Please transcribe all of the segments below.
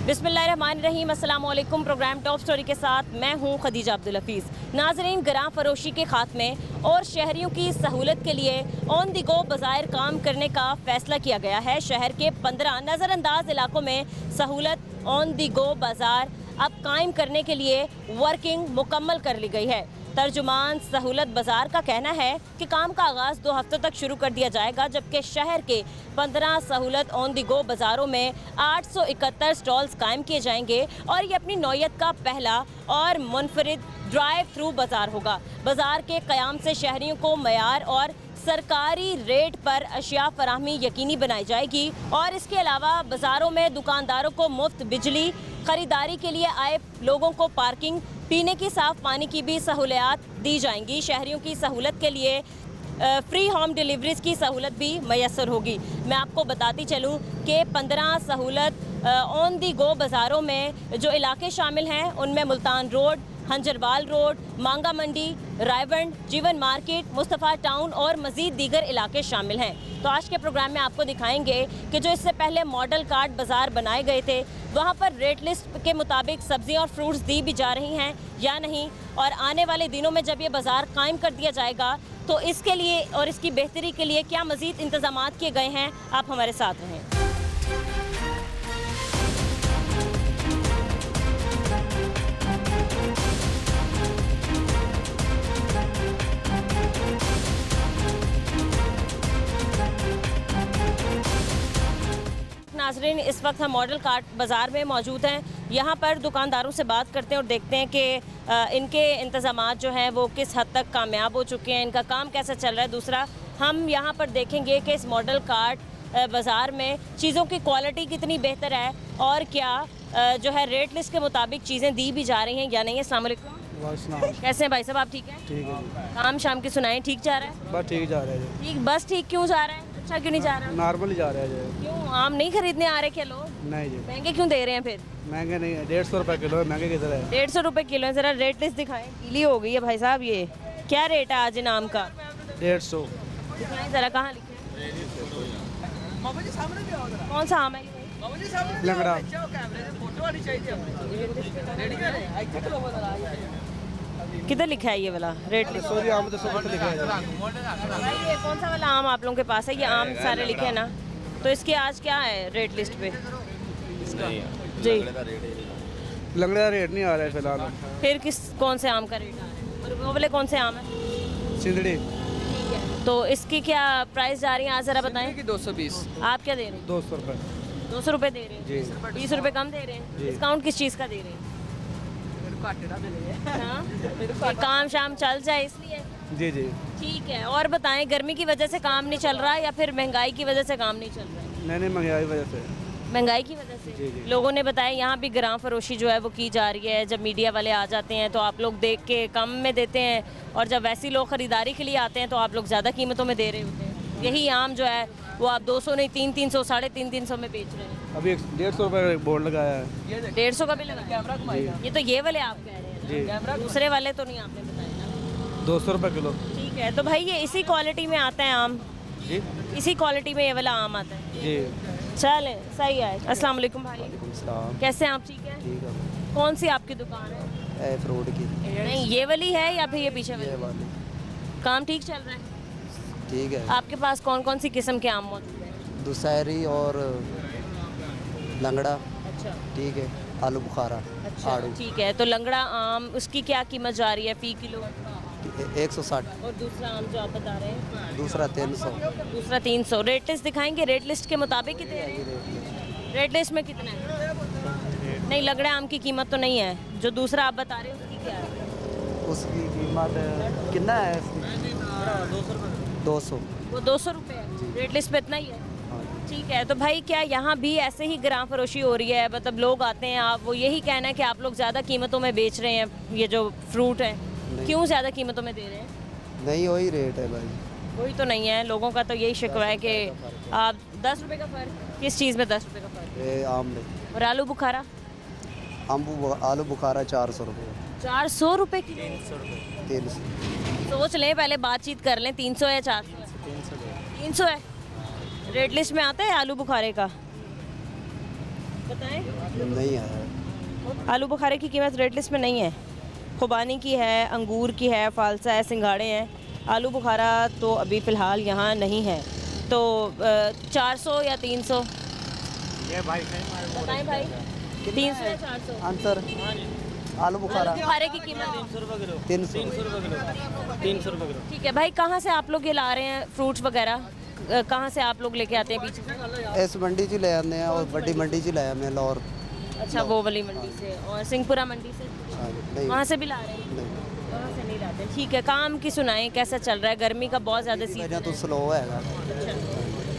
बिस्मिल्लाहिर्रहमानिर्रहीम, अस्सलाम वालेकुम। प्रोग्राम टॉप स्टोरी के साथ मैं हूं खदीजा अब्दुल हफीज़। नाज़रीन, गरां फरोशी के खात्मे और शहरियों की सहूलत के लिए ऑन दी गो बाज़ार काम करने का फ़ैसला किया गया है। शहर के 15 नज़रअंदाज इलाकों में सहूलत ऑन दी गो बाज़ार अब कायम करने के लिए वर्किंग मुकम्मल कर ली गई है। तर्जुमान सहूलत बाज़ार का कहना है कि काम का आगाज़ 2 हफ्तों तक शुरू कर दिया जाएगा, जबकि शहर के 15 सहूलत ऑन दी गो बाज़ारों में 871 स्टॉल्स कायम किए जाएंगे और ये अपनी नौयत का पहला और मुनफरिद ड्राइव थ्रू बाज़ार होगा। बाज़ार के क़याम से शहरियों को मयार और सरकारी रेट पर अशिया फराहमी यकीनी बनाई जाएगी और इसके अलावा बाज़ारों में दुकानदारों को मुफ्त बिजली, ख़रीदारी के लिए आए लोगों को पार्किंग, पीने की साफ़ पानी की भी सहूलियात दी जाएंगी। शहरियों की सहूलत के लिए फ्री होम डिलीवरीज़ की सहूलत भी मैसर होगी। मैं आपको बताती चलूँ कि 15 सहूलत ऑन दी गो बाज़ारों में जो इलाके शामिल हैं उनमें मुल्तान रोड, हंजरवाल रोड, मांगा मंडी, रायवंड, जीवन मार्केट, मुस्तफ़ा टाउन और मज़ीद दीगर इलाके शामिल हैं। तो आज के प्रोग्राम में आपको दिखाएंगे कि जो इससे पहले मॉडल कार्ड बाज़ार बनाए गए थे वहाँ पर रेट लिस्ट के मुताबिक सब्ज़ियाँ और फ्रूट्स दी भी जा रही हैं या नहीं, और आने वाले दिनों में जब ये बाज़ार कायम कर दिया जाएगा तो इसके लिए और इसकी बेहतरी के लिए क्या मज़ीद इंतज़ामात किए गए हैं। आप हमारे साथ रहें। नाज़रीन, इस वक्त हम मॉडल कार्ट बाज़ार में मौजूद हैं। यहाँ पर दुकानदारों से बात करते हैं और देखते हैं कि इनके इंतज़ामात जो हैं वो किस हद तक कामयाब हो चुके हैं, इनका काम कैसा चल रहा है। दूसरा, हम यहाँ पर देखेंगे कि इस मॉडल कार्ट बाज़ार में चीज़ों की क्वालिटी कितनी बेहतर है और क्या जो है रेट लिस्ट के मुताबिक चीज़ें दी भी जा रही हैं या नहीं। अस्सलाम वालेकुम। कैसे हैं भाई साहब, आप ठीक हैं? ठीक है। काम शाम की सुनाएं, ठीक जा रहा है? बस ठीक जा रहा है। ठीक, बस ठीक क्यों जा रहा है? अच्छा क्यों नहीं जा रहा? नॉर्मल जा रहा है। क्यों, आम नहीं खरीदने आ रहे क्या लोग? नहीं जी। महंगे क्यों दे रहे हैं फिर? महंगे नहीं है, 150 रुपये किलो है। महंगे किधर है? 150 रुपये किलो है। ज़रा रेट लिस्ट दिखाएं। गीली हो गई है भाई साहब। ये क्या रेट है आज इन आम का? 150। दिखाएं ज़रा, कहाँ लिखे हैं? कौन सा आम है ये? लंगड़ा। किधर लिखा है ये वाला रेट लिस्ट? सॉरी, आम तो सब लिखा है। भाई ये कौन सा वाला आम आप लोगों के पास है? ये आम सारे लिखे हैं ना, तो इसके आज क्या है रेट लिस्ट पे? जी, लंगड़े का रेट नहीं आ रहा है फिलहाल। फिर कौन से आम का रेट आ रहा है? और वो वाले कौन से आम है? सिंदड़ी। तो इसकी क्या प्राइस जा रही है आज, ज़रा बताएं। 220। आप क्या दे रहे हैं? 200 रुपये। 200 रुपये दे रहे हैं जी। 20 रुपये कम दे रहे हैं। डिस्काउंट किस चीज़ का दे रहे हैं? हाँ? काम शाम चल जाए इसलिए। जी जी। ठीक है, और बताएं, गर्मी की वजह से काम नहीं चल रहा है या फिर महंगाई की वजह से काम नहीं चल रहा है? नहीं, महंगाई वजह से। महंगाई की वजह से। जी जी। लोगों ने बताया यहाँ भी ग्राम फरोशी जो है वो की जा रही है। जब मीडिया वाले आ जाते हैं तो आप लोग देख के कम में देते हैं, और जब वैसे लोग ख़रीदारी के लिए आते हैं तो आप लोग ज़्यादा कीमतों में दे रहे होते हैं। यही आम जो है वो आप 200 नहीं 300, 350 में बेच रहे हैं। अभी 150 रुपये का बोर्ड लगाया है। 150 का भी लगा? ये तो ये वाले आप कह रहे हैं जी। दूसरे वाले तो नहीं आपने बताया? 200 रुपये किलो। ठीक है, तो भाई ये इसी क्वालिटी में आता है आम? जी, इसी क्वालिटी में ये वाला आम आता है? जी। चले, सही है। अस्सलाम वालेकुम भाई, सलाम। कैसे हैं आप? ठीक है। ठीक है। कौन सी आपकी दुकान है? फ्रूट की। नहीं, ये वाली है या फिर ये पीछे वाली? वाली। काम ठीक चल रहा है? ठीक है। आपके पास कौन कौन सी किस्म के आम मौजूद हैं? दुशहरी और लंगड़ा। अच्छा। ठीक है। आलू बुखारा। अच्छा, ठीक है। तो लंगड़ा आम, उसकी क्या कीमत जा रही है फ़ी किलो? 160। और दूसरा आम जो आप बता रहे हैं? दूसरा 300। दूसरा 300। रेट लिस्ट दिखाएंगे, रेट लिस्ट के मुताबिक कितने हैं? रेट लिस्ट में कितना है? नहीं, लंगड़े आम की कीमत तो नहीं है। जो दूसरा आप बता रहे हैं उसकी क्या है? उसकी कीमत कितना है? 200। वो 200 रुपये है। रेट लिस्ट पे इतना ही है। ठीक है, तो भाई क्या यहाँ भी ऐसे ही ग्राम फरोशी हो रही है? मतलब लोग आते हैं, आप वो यही कहना है कि आप लोग ज़्यादा कीमतों में बेच रहे हैं ये जो फ्रूट है? क्यों ज़्यादा कीमतों में दे रहे हैं? नहीं, वही रेट है भाई। वही तो नहीं है, लोगों का तो यही शिकवा है कि आप 10 रुपये का फ़र्क। किस चीज़ में 10 रुपये का फ़र्क? आम में। और आलू बुखारा? आलू बुखारा 400 रुपये। 400 रुपये किलो? 300। सोच लें, पहले बातचीत कर लें। 300 है 400 है? 300 है। रेट लिस्ट में आता है आलू बुखारे का? बताएं। नहीं आया। आलू बुखारे की कीमत रेट लिस्ट में नहीं है। खुबानी की है, अंगूर की है, फालसा है, सिंघाड़े हैं। आलू बुखारा तो अभी फ़िलहाल यहाँ नहीं है। तो 400 या 300 ये भाई बताएं भाई, 300 या 400? आंसर आलू बुखारा बुखारे की कीमत 300 रुपये किलो, 300। 300 रुपये किलो, 300 रुपये किलो। ठीक है भाई। कहाँ से आप लोग ये ला रहे हैं फ्रूट्स वगैरह? कहाँ से आप लोग लेके आते हैं पीछे से? इस मंडी 'ਚ ले आते हैं और बड़ी मंडी 'ਚ ले आते हैं लाहौर। अच्छा, वो वाली मंडी से और सिंहपुरा मंडी से हाँ, नहीं वहाँ से भी ला रहे हैं? नहीं वहाँ से नहीं लाते। ठीक है। काम की सुनाएं, कैसा चल रहा है? गर्मी का बहुत ज़्यादा वजह सीजन तो है। स्लो है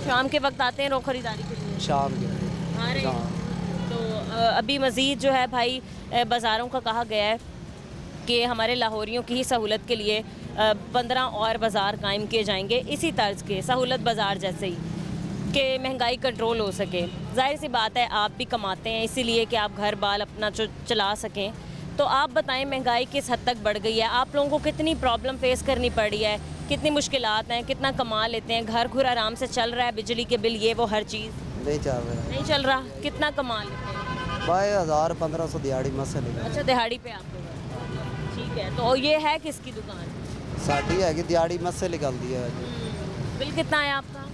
शाम के वक्त आते हैं लोग खरीदारी के लिए? शाम के। आ रहे हैं। हाँ। तो अभी मज़ीद जो है भाई बाज़ारों का कहा गया है कि हमारे लाहौरियों की ही सहूलत के लिए 15 और बाज़ार कायम किए जाएंगे इसी तर्ज के, सहूलत बाज़ार जैसे ही, कि महंगाई कंट्रोल हो सके। जाहिर सी बात है आप भी कमाते हैं इसीलिए कि आप घर बाल अपना चला सकें। तो आप बताएं महंगाई किस हद तक बढ़ गई है? आप लोगों को कितनी प्रॉब्लम फेस करनी पड़ रही है, कितनी मुश्किलात हैं, कितना कमा लेते हैं? घर घुर आराम से चल रहा है, बिजली के बिल ये वो हर चीज़ नहीं चल रहा नहीं चल रहा? कितना कमा लेते हैं? भाई 1000-1500 दिहाड़ी मसे निकल अच्छा, दिहाड़ी पे आप लोग हैं। ठीक है। तो ये है किसकी दुकान? साड़ी है कि दिहाड़ी मसे निकलती है। बिल कितना है आपका?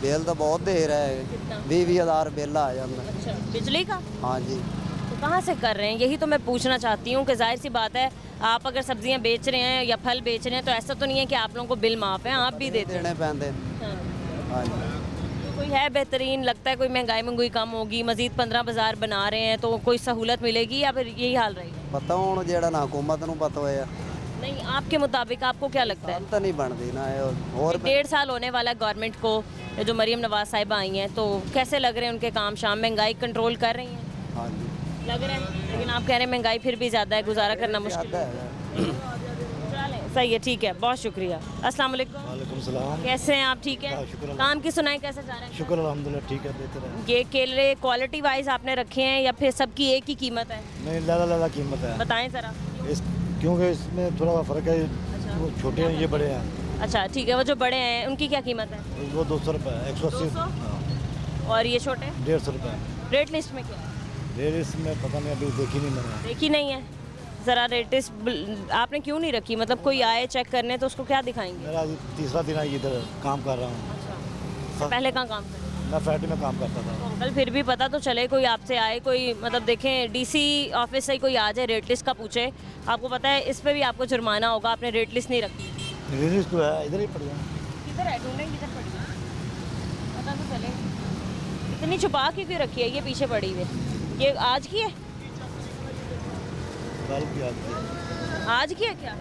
बिल तो बहुत दे रहा है, कितना? 20,000 बिल आ जाता है। अच्छा, बिजली का? हाँ जी। तो कहाँ से कर रहे हैं? यही तो मैं पूछना चाहती हूँ कि जाहिर सी बात है आप अगर सब्जियाँ बेच रहे हैं या फल बेच रहे हैं तो ऐसा तो नहीं है कि आप लोगों को बिल माफ़ है, आप भी देते हैं। देने पैंदे। हाँ। हाँ जी। तो कोई है बेहतरीन, लगता है कोई महंगाई कम होगी, मज़ीद 15 बाज़ार बना रहे हैं तो कोई सहूलत मिलेगी या फिर यही हाल रहेगा? पता हूँ जेड़ा ना हुकूमत नूं पता होया नहीं, आपके मुताबिक आपको क्या लगता है? तो नहीं बनती ना ये और 1.5 साल होने वाला है गवर्नमेंट को, जो मरीम नवाज साहिबा आई हैं, तो कैसे लग रहे हैं उनके काम शाम? महंगाई कंट्रोल कर रही हैं हाँ जी। लग रहा है, लेकिन आप कह रहे हैं महंगाई फिर भी ज़्यादा है, गुजारा करना मुश्किल ज़्यादा है। है। चलें, सही है, ठीक है, बहुत शुक्रिया। अस्सलाम वालेकुम। वालेकुम सलाम। कैसे हैं आप? ठीक है। हाँ, शुक्र अल्लाह। काम की सुनाई कैसे जा रहा है? शुक्र अल्हम्दुलिल्लाह ठीक है, बेहतर है। ये केले क्वालिटी वाइज आपने रखे हैं या फिर सबकी एक ही कीमत है? नहीं, ज़्यादा कीमत है बताएं ज़रा। इस, क्योंकि इसमें थोड़ा फ़र्क है। वो छोटे हैं, ये बड़े हैं। अच्छा, ठीक है। वो जो बड़े हैं उनकी क्या कीमत है? वो 200 रुपये, 180। 200? हाँ, और ये छोटे 150 रुपये। रेट लिस्ट में क्या है? रेट इसमें पता नहीं, अभी देखी नहीं मैंने। देखी नहीं है? ज़रा रेट लिस्ट आपने क्यों नहीं रखी? मतलब कोई आए चेक करने तो उसको क्या दिखाएंगे? मेरा आज तीसरा दिन है इधर काम कर रहा हूँ। पहले कहाँ काम कर? मैं फैक्ट्री में काम करता था। अंकल फिर भी पता तो चले, कोई आपसे आए, कोई मतलब देखें डीसी ऑफिस से कोई आ जाए रेट लिस्ट का पूछे। आपको पता है इस पे भी आपको जुर्माना होगा, आपने रेट लिस्ट नहीं रखी। रिलीज तो है, इधर ही पड़ गया। किधर है? ढूंढें किधर पड़ी है, पता तो चले। इतनी छुपा के क्यों रखी है? ये पीछे पड़ी हुई है। ये आज की है? कल की आती है। आज की है क्या?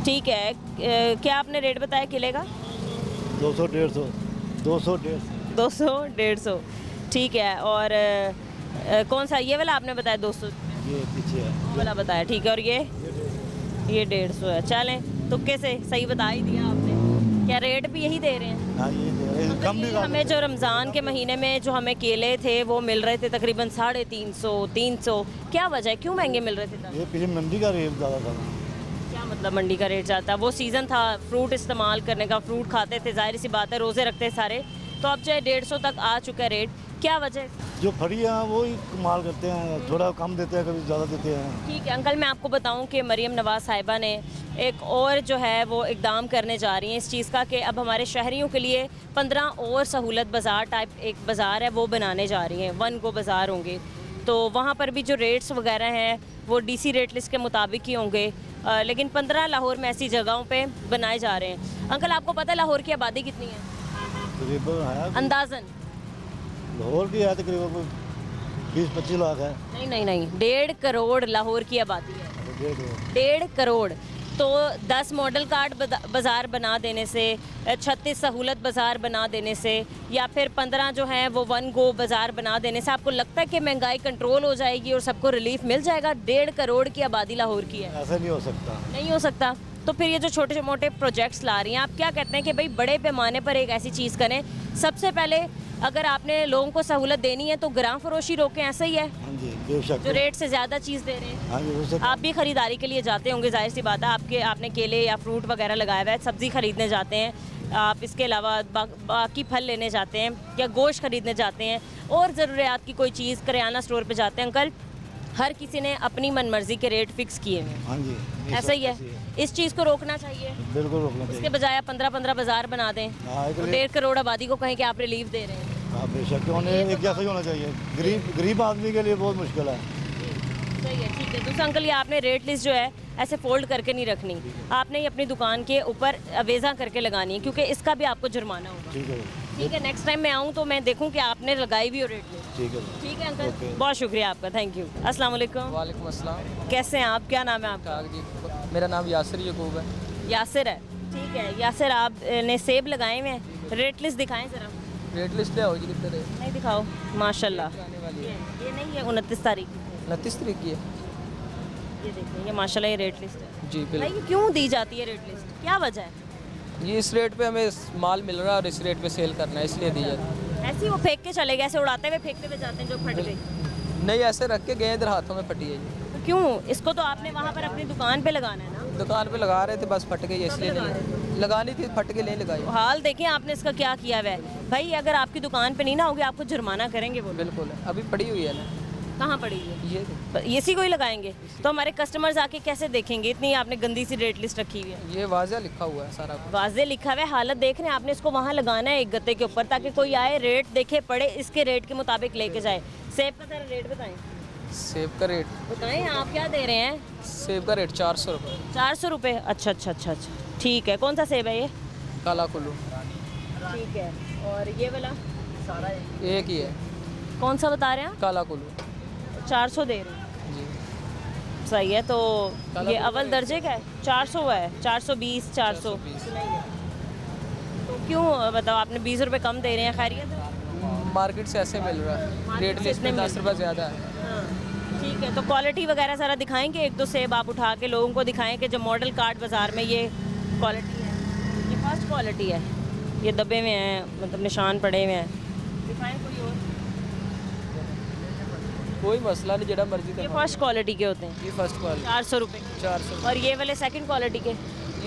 ठीक है। क्या आपने रेट बताया किले का? 200, 150, 200, 150। 200, 150। ठीक है। और कौन सा? ये वाला आपने बताया 200? ये पीछे है। वो वाला बताया, ठीक है। और ये 150 है। चलें, तुक्के से सही बता ही दिया आपने। क्या रेट भी यही दे रहे हैं? हाँ, ये कम भी हमें जो रमज़ान के महीने में जो हमें केले थे वो मिल रहे थे तकरीबन 350, 300। क्या वजह है, क्यों महंगे मिल रहे थे तब? ये पीछे मंडी का रेट ज़्यादा था। क्या मतलब मंडी का रेट जाता है? वो सीज़न था फ्रूट इस्तेमाल करने का, फ्रूट खाते थे, जाहिर सी बात है रोज़े रखते सारे, तो अब चाहे 150 तक आ चुका है रेट। क्या वजह? जो फड़ी हैं वो ही कमाल करते हैं, थोड़ा कम देते हैं, कभी ज़्यादा देते हैं। ठीक है अंकल, मैं आपको बताऊं कि मरीम नवाज साहिबा ने एक और जो है वो इकदाम करने जा रही हैं इस चीज़ का कि अब हमारे शहरियों के लिए 15 और सहूलत बाज़ार टाइप एक बाज़ार है वो बनाने जा रही हैं। 1 गो बाज़ार होंगे, तो वहाँ पर भी जो रेट्स वगैरह हैं वो डीसी रेट लिस्ट के मुताबिक ही होंगे। लेकिन 15 लाहौर में ऐसी जगहों पे बनाए जा रहे हैं। अंकल आपको पता है लाहौर की आबादी कितनी है तकरीबन है, अंदाज़न? लाहौर की है तकरीबन 20-25 लाख है। नहीं, 1.5 करोड़ लाहौर की आबादी है। 1.5 करोड़। तो 10 मॉडल कार्ड बाज़ार बना देने से, 36 सहूलत बाज़ार बना देने से, या फिर 15 जो हैं वो 1 गो बाज़ार बना देने से आपको लगता है कि महंगाई कंट्रोल हो जाएगी और सबको रिलीफ मिल जाएगा? 1.5 करोड़ की आबादी लाहौर की है। ऐसा नहीं हो सकता। नहीं हो सकता। तो फिर ये जो छोटे मोटे प्रोजेक्ट्स ला रही हैं, आप क्या कहते हैं कि भाई बड़े पैमाने पर एक ऐसी चीज़ करें? सबसे पहले अगर आपने लोगों को सहूलत देनी है तो ग्राम फरोशी रोकें, ऐसा ही है? हाँ जी, बेशक। जो रेट से ज़्यादा चीज़ दे रहे हैं। हाँ जी, हो सकता। आप भी ख़रीदारी के लिए जाते होंगे, जाहिर सी बात है, आपने केले या फ्रूट वगैरह लगाया हुआ है, सब्ज़ी ख़रीदने जाते हैं, आप इसके अलावा बाकी फल लेने जाते हैं या गोश्त खरीदने जाते हैं और ज़रूरियात की कोई चीज़ करियाना स्टोर पे जाते हैं अंकल, हर किसी ने अपनी मनमर्जी के रेट फिक्स किए हैं। हाँ जी, ऐसा ही है, इस चीज़ को रोकना चाहिए। बिल्कुल रोकना इसके चाहिए। बजाय 15-15 बाजार बना दें हाँ, एक और 1.5 करोड़ आबादी को कहें कि आप रिलीफ दे रहे हैं। हाँ बेशक, क्यों नहीं, एक जैसा ही होना चाहिए। गरीब आदमी के लिए बहुत मुश्किल है। सही है, ठीक है। दूसरा अंकल, ये आपने रेट लिस्ट जो है ऐसे फोल्ड करके नहीं रखनी, आपने ये अपनी दुकान के ऊपर अवेजा करके लगानी है, क्योंकि इसका भी आपको जुर्माना होगा। ठीक है, ठीक है, नेक्स्ट टाइम मैं आऊँ तो मैं देखूँ कि आपने लगाई भी हो रेट लिस्ट। ठीक है। ठीक है अंकल, ओके। बहुत शुक्रिया आपका, थैंक यू। अस्सलाम वालेकुम। वालेकुम अस्सलाम। कैसे हैं आप, क्या नाम है आपका? ठाक जी, मेरा नाम यासिर यकूब है। यासिर है, ठीक है। यासिर, आपने सेब लगाए हुए हैं, रेट लिस्ट दिखाएं ज़रा। रेट लिस्ट ले आओ जी, कितने है? नहीं दिखाओ, माशाल्लाह। आने वाली है ये नहीं है 29 तारीख की, 29 तारीख की है ये देखिए, ये माशाल्लाह ये रेट लिस्ट है। जी। भाई बिल्कुल, ये क्यों दी जाती है रेट लिस्ट, क्या वजह है? ये इस रेट पे हमें माल मिल रहा है और इस रेट पे सेल करना है, इसलिए दी जाती है। ऐसे ही वो फेंक के चले गए, ऐसे उड़ाते हुए फेंकते हुए जाते हैं जो फट गई। नहीं, ऐसे रख के गए इधर, हाथों में फटी है जी। तो क्यों, इसको तो आपने वहाँ पर अपनी दुकान पे लगाना है ना। दुकान पे लगा रहे थे, बस फट गई, इसलिए लगा नहीं लगानी थी, फट के नहीं लगाई। हाल देखें आपने इसका क्या किया हुआ है। भाई अगर आपकी दुकान पे नहीं ना होगी आपको जुर्माना करेंगे वो लोग। बिल्कुल, अभी पड़ी हुई है ना, कहाँ पड़ी है? ये इसी को ही लगाएंगे तो हमारे कस्टमर्स आके कैसे देखेंगे, इतनी आपने गंदी सी रेट लिस्ट रखी हुई है। ये वाज़ह लिखा हुआ है सारा कुछ। वाजे लिखा हुआ है, हालत देख रहे हैं आपने, इसको वहाँ लगाना है एक गत्ते के ऊपर, ताकि कोई आए रेट देखे पढ़े इसके रेट के मुताबिक लेके जाए। सेब का जरा रेट बताएं। सेब का रेट, बताएं आप क्या दे रहे हैं? सेब का रेट 400 रुपये। 400 रुपये, अच्छा अच्छा अच्छा अच्छा, ठीक है। कौन सा सेब है ये? काला कुल्लू ठीक है। और ये वाला एक ही है, कौन सा बता रहे हैं काला कुल्लू 400 दे रहे हैं? जी। सही है। तो काला ये कुल्लू अव्वल दर्जे का है, 400 है, 420 400। 420। तो क्यों बताओ, आपने 20 रुपये कम दे रहे हैं, खैरियत है? मार्केट से ऐसे मिल रहा है, मार्केट रेट से लिस्ट इतने में मिल 10 रुपये ज़्यादा है। हाँ, ठीक है। तो क्वालिटी वगैरह सारा दिखाएंगे, एक दो सेब आप उठा के लोगों को दिखाएं कि जो मॉडल कार्ड बाज़ार में ये क्वालिटी है, ये फर्स्ट क्वालिटी है, ये दबे में हैं, मतलब निशान पड़े हुए हैं। दिखाएं कोई और। कोई मसला नहीं, जेड़ा मर्जी ये का। फर्स्ट क्वालिटी के होते हैं, ये फर्स्ट क्वालिटी 400 रुपये। 400। और ये वाले सेकंड क्वालिटी के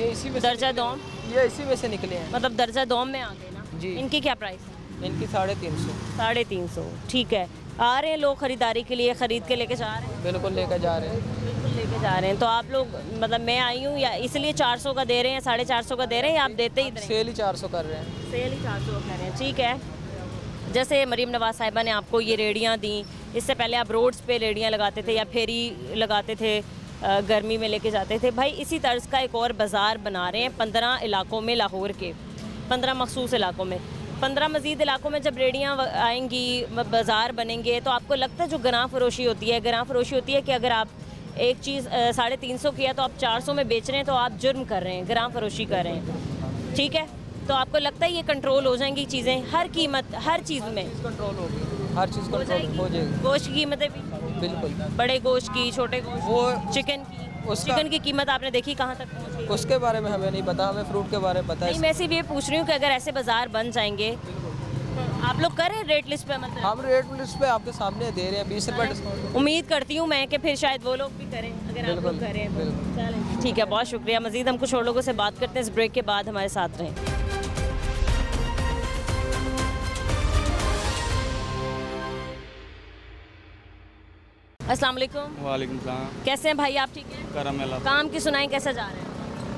ये इसी में दर्जा दोम, ये इसी में से निकले हैं मतलब दर्जा दोम में आ गए ना जी। इनकी क्या प्राइस है? इनकी 350। 350, ठीक है। आ रहे हैं लोग खरीदारी के लिए, ख़रीद के लेके जा रहे हैं? बिल्कुल लेकर जा रहे हैं। बिल्कुल लेके जा रहे हैं। तो आप लोग, मतलब मैं आई हूँ या इसलिए 400 का दे रहे हैं, 450 का दे रहे हैं, या आप देते ही सेल ही 400 कर रहे हैं। सेल ही 400 का कर रहे हैं, ठीक है। जैसे मरीम नवाज साहिबा ने आपको ये रेडियाँ दी, इससे पहले आप रोड्स पे रेडियाँ लगाते थे या फेरी लगाते थे, गर्मी में लेके जाते थे। भाई इसी तर्ज का एक और बाज़ार बना रहे हैं 15 इलाकों में, लाहौर के 15 मखसूस इलाकों में। 15 मज़ीद इलाकों में जब रेडियाँ आएंगी, बाज़ार बनेंगे, तो आपको लगता है जो गनाह फरोशी होती है, गनाह फरोशी होती है कि अगर आप एक चीज़ 350 की है तो आप 400 में बेच रहे हैं, तो आप जुर्म कर रहे हैं, गनाह फरोशी कर रहे हैं, ठीक है। तो आपको लगता है ये कंट्रोल हो जाएंगी चीज़ें, हर कीमत, हर चीज़ में कंट्रोल होगी, हर चीज़ कंट्रोल हो जाएगी। गोश्त की कीमतें भी, बिल्कुल। बड़े गोश्त की, छोटे गोश्त, वो चिकन की, उसका- चिकन की कीमत आपने देखी कहाँ तक पहुँच गई? उसके बारे में हमें नहीं पता, हमें फ्रूट के बारे में पता नहीं, है। मैं सिर्फ ये पूछ रही हूँ कि अगर ऐसे बाज़ार बन जाएंगे, आप लोग करें रेट लिस्ट पे, मतलब हम रेट लिस्ट पे आपके सामने दे रहे हैं 20 रुपये डिस्काउंट। उम्मीद करती हूँ मैं कि फिर शायद वो लोग भी करें, अगर आप बिल्कुल, लोग करें तो। बिल्कुल। चलें, ठीक है, बहुत शुक्रिया। मज़ीद हम कुछ और लोगों से बात करते हैं, इस ब्रेक के बाद हमारे साथ रहें। अस्सलाम वालेकुम। वालेकुम सलाम। कैसे हैं भाई आप, ठीक हैं? करम अल्लाह। काम की सुनाई, कैसा जा रहा है?